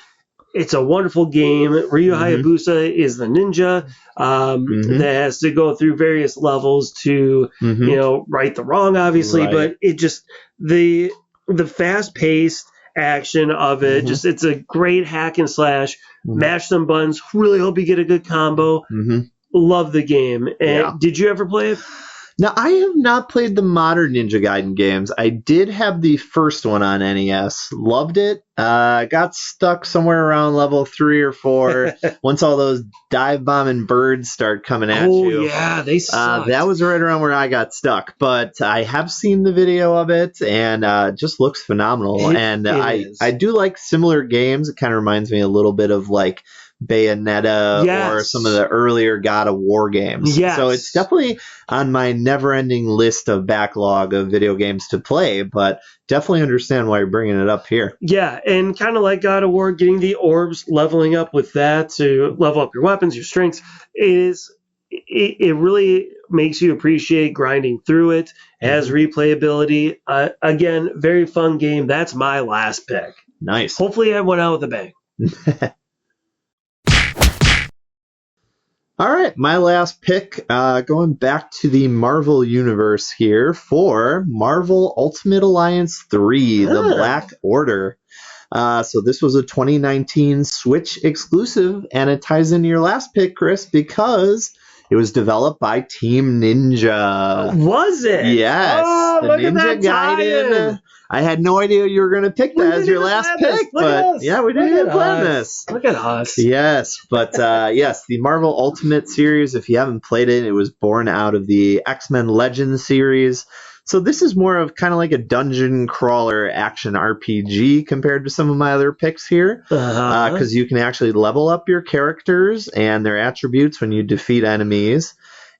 It's a wonderful game. Ryu Hayabusa is the ninja that has to go through various levels to, right the wrong, obviously. Right. But it just the fast-paced action of it, it's a great hack and slash. Mash some buttons. Really hope you get a good combo. Love the game. And did you ever play it? Now, I have not played the modern Ninja Gaiden games. I did have the first one on NES. Loved it. Got stuck somewhere around level 3 or 4 once all those dive-bombing birds start coming at you. Oh, yeah, they sucked. That was right around where I got stuck. But I have seen the video of it, and it just looks phenomenal. I do like similar games. It kind of reminds me a little bit of, like, Bayonetta or some of the earlier God of War games. So it's definitely on my never-ending list of backlog of video games to play, but definitely understand why you're bringing it up here. Yeah, and kind of like God of War, getting the orbs, leveling up with that to level up your weapons, your strengths, is it really makes you appreciate grinding through it. Has replayability. Again, very fun game. That's my last pick. Nice. Hopefully I went out with a bang. All right, my last pick, going back to the Marvel Universe here for Marvel Ultimate Alliance 3, The Black Order. So this was a 2019 Switch exclusive, and it ties into your last pick, Chris, because it was developed by Team Ninja. Was it? Yes. Oh, the look Ninja at that Gaiden. I had no idea you were going to pick that as your last pick, but yeah, we didn't even plan this. Look at us. Yes, but yes, the Marvel Ultimate series, if you haven't played it, it was born out of the X-Men Legends series. So this is more of kind of like a dungeon crawler action RPG compared to some of my other picks here, because you can actually level up your characters and their attributes when you defeat enemies.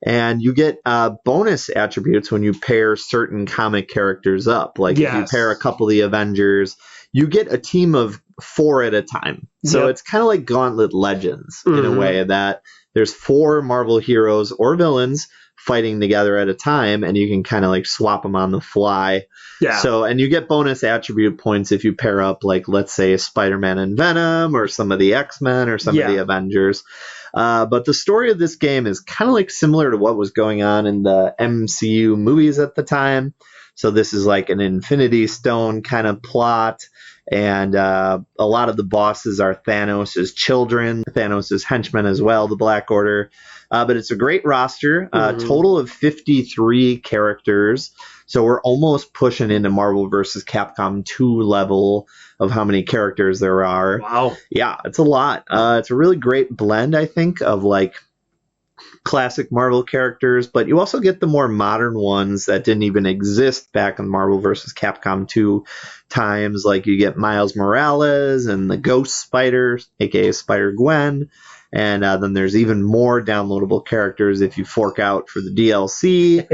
And you get bonus attributes when you pair certain comic characters up. Like if you pair a couple of the Avengers, you get a team of 4 at a time. So it's kind of like Gauntlet Legends in a way that there's 4 Marvel heroes or villains fighting together at a time, and you can kind of like swap them on the fly. Yeah. So, and you get bonus attribute points if you pair up, like, let's say Spider-Man and Venom, or some of the X-Men, or some of the Avengers. But the story of this game is kind of like similar to what was going on in the MCU movies at the time. So this is like an Infinity Stone kind of plot. And a lot of the bosses are Thanos' children, Thanos' henchmen as well, the Black Order. But it's a great roster, total of 53 characters. So we're almost pushing into Marvel vs. Capcom 2 level of how many characters there are. Wow. Yeah, it's a lot. It's a really great blend, I think, of like classic Marvel characters, but you also get the more modern ones that didn't even exist back in Marvel vs. Capcom 2 times. Like you get Miles Morales and the Ghost Spider, aka Spider-Gwen. And then there's even more downloadable characters if you fork out for the DLC.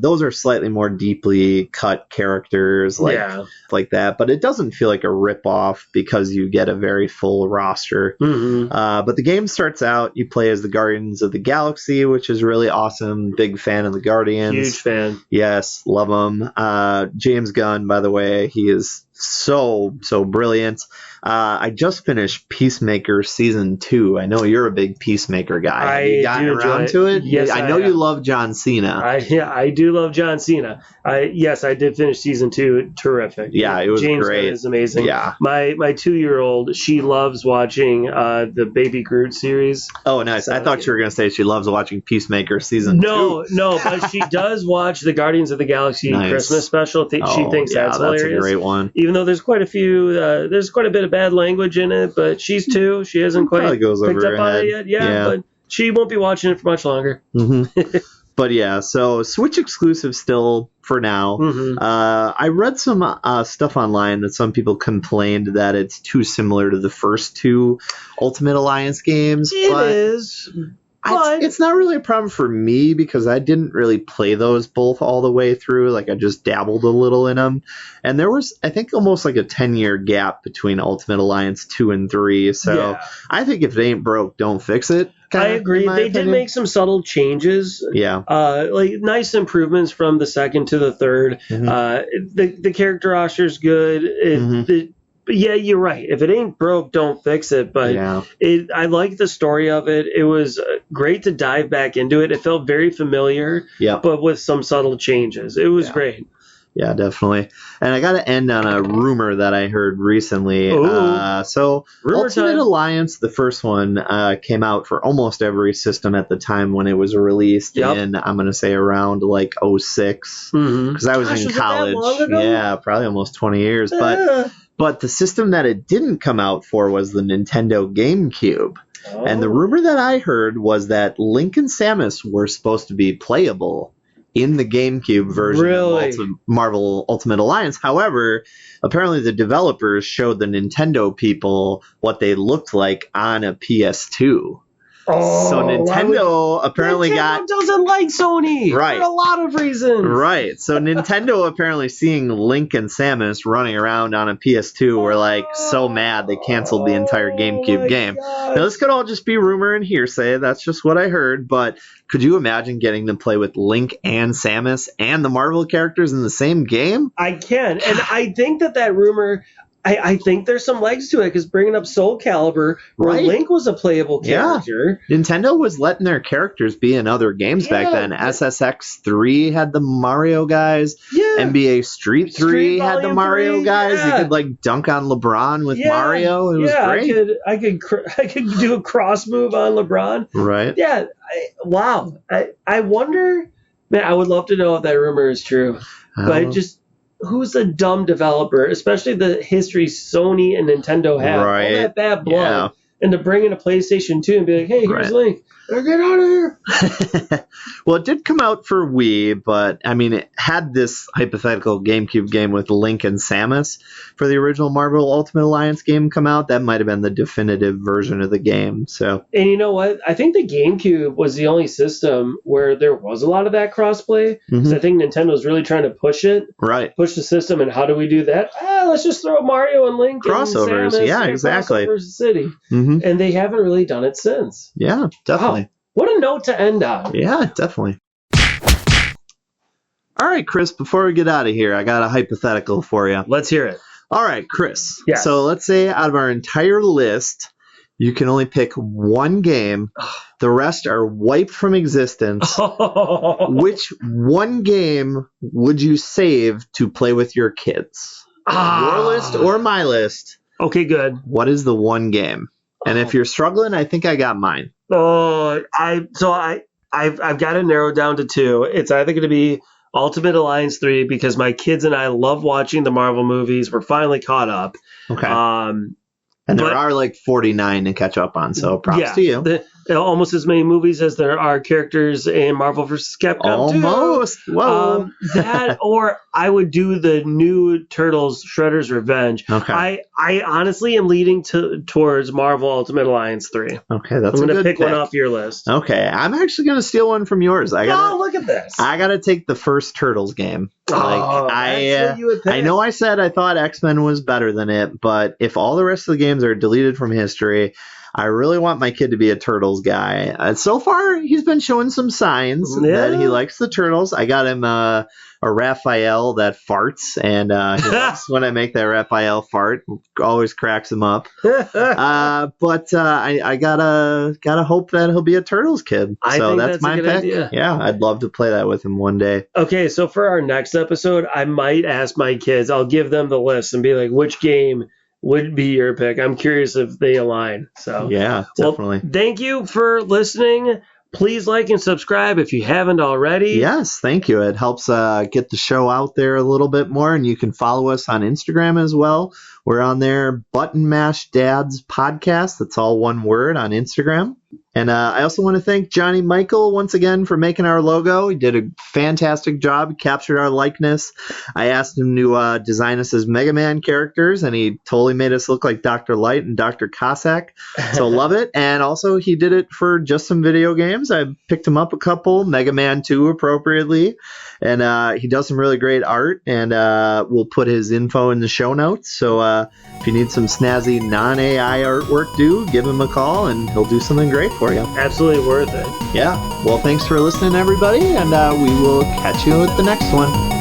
Those are slightly more deeply cut characters like that. But it doesn't feel like a ripoff because you get a very full roster. But the game starts out, you play as the Guardians of the Galaxy, which is really awesome. Big fan of the Guardians. Huge fan. Yes, love them. James Gunn, by the way, he is so brilliant. I just finished Peacemaker Season 2. I know you're a big Peacemaker guy. Have you gotten around to it? Yes, I know you love John Cena. I do love John Cena. Yes, I did finish Season 2. Terrific. Yeah, it was James great. Gunn is amazing. Yeah. My 2-year-old, she loves watching the Baby Groot series. Oh, nice. I thought you were going to say she loves watching Peacemaker Season 2. No, but she does watch the Guardians of the Galaxy Christmas special. She thinks that's hilarious. That's a great one. Even though there's quite a bit of bad language in it, but she's 2. She hasn't quite picked up on it yet. Yeah, but she won't be watching it for much longer. But yeah, so Switch exclusive still for now. I read some stuff online that some people complained that it's too similar to the first 2 Ultimate Alliance games. It is. It's not really a problem for me because I didn't really play those both all the way through. Like I just dabbled a little in them. And there was, I think, almost like a 10-year gap between Ultimate Alliance 2 and 3. So I think if it ain't broke, don't fix it. I agree. They did make some subtle changes. Yeah. Like nice improvements from the second to the third. The character roster's good. But yeah, you're right. If it ain't broke, don't fix it. But I like the story of it. It was great to dive back into it. It felt very familiar, but with some subtle changes. It was great. Yeah, definitely. And I got to end on a rumor that I heard recently. So Ultimate Alliance, the first one, came out for almost every system at the time when it was released in, I'm going to say, around like 06. Because I was in college. Yeah, probably almost 20 years. But the system that it didn't come out for was the Nintendo GameCube. And the rumor that I heard was that Link and Samus were supposed to be playable in the GameCube version of Marvel Ultimate Alliance. However, apparently the developers showed the Nintendo people what they looked like on a PS2. Oh, So Nintendo apparently Nintendo doesn't like Sony Right. for a lot of reasons. Right. So Nintendo apparently seeing Link and Samus running around on a PS2 were like so mad they canceled the entire GameCube game. God. Now this could all just be rumor and hearsay. That's just what I heard. But could you imagine getting to play with Link and Samus and the Marvel characters in the same game? I can, and I think that rumor. I think there's some legs to it because bringing up Soul Calibur, where Right. Link was a playable character. Nintendo was letting their characters be in other games back then. SSX 3 had the Mario guys. Yeah. NBA Street 3 had the Volume Mario 3, guys. yeah. You could like dunk on LeBron with Yeah, Mario. It was great. I could do a cross move on LeBron. Right. Yeah. Wow. I wonder. Man, I would love to know if that rumor is true. But just who's a dumb developer, especially the history Sony and Nintendo have, Right. all that bad blood, Yeah. and to bring in a PlayStation 2 and be like, hey, here's Right. Link. Get out of here. Well, it did come out for Wii, but I mean, it had this hypothetical GameCube game with Link and Samus for the original Marvel Ultimate Alliance game come out. That might have been the definitive version of the game. So, And you know what? I think the GameCube was the only system where there was a lot of that crossplay. Because I think Nintendo's really trying to push the system. And how do we do that? Let's just throw Mario and Link Crossovers. and Samus Yeah, and exactly. Crossovers the city. Mhm. And they haven't really done it since. Yeah, definitely. Wow. What a note to end on. Yeah, definitely. All right, Chris, before we get out of here, I got a hypothetical for you. Let's hear it. All right, Chris. Yes. So let's say out of our entire list, you can only pick one game. The rest are wiped from existence. Which one game would you save to play with your kids? Your list or my list? Okay, good. What is the one game? And if you're struggling, I think I got mine. I've got it narrowed down to two. It's either going to be Ultimate Alliance 3 because my kids and I love watching the Marvel movies. We're finally caught up. Okay. And there are like 49 to catch up on, so props to you. Almost as many movies as there are characters in Marvel vs. Capcom 2. Almost. Whoa. That, or I would do the new Turtles Shredder's Revenge. Okay. I honestly am leading towards Marvel Ultimate Alliance 3. Okay, that's I'm a going to good pick pick. one off your list. Okay, I'm actually going to steal one from yours. Look at this. I got to take the first Turtles game. That's what you would pick. I know I said I thought X-Men was better than it, but if all the rest of the games are deleted from history, I really want my kid to be a Turtles guy. So far, he's been showing some signs that he likes the Turtles. I got him a Raphael that farts, and he loves when I make that Raphael fart. Always cracks him up. But I gotta hope that he'll be a Turtles kid. I So think that's that's a my good pick. idea. Yeah, I'd love to play that with him one day. Okay, so for our next episode, I might ask my kids, I'll give them the list and be like, which game would be your pick? I'm curious if they align. So Yeah, definitely. Well, thank you for listening. Please like and subscribe if you haven't already. Yes, thank you. It helps get the show out there a little bit more, and you can follow us on Instagram as well. We're on there, Button Mash Dads Podcast. That's all one word on Instagram. And I also want to thank Jonny Michael once again for making our logo. He did a fantastic job, he captured our likeness. I asked him to design us as Mega Man characters, and he totally made us look like Dr. Light and Dr. Cossack. So love it. And also he did it for just some video games. I picked him up a couple, Mega Man 2 appropriately. And he does some really great art, and we'll put his info in the show notes. So if you need some snazzy non-AI artwork, give him a call, and he'll do something great for you. Absolutely worth it. Yeah. Well, thanks for listening, everybody, and we will catch you at the next one.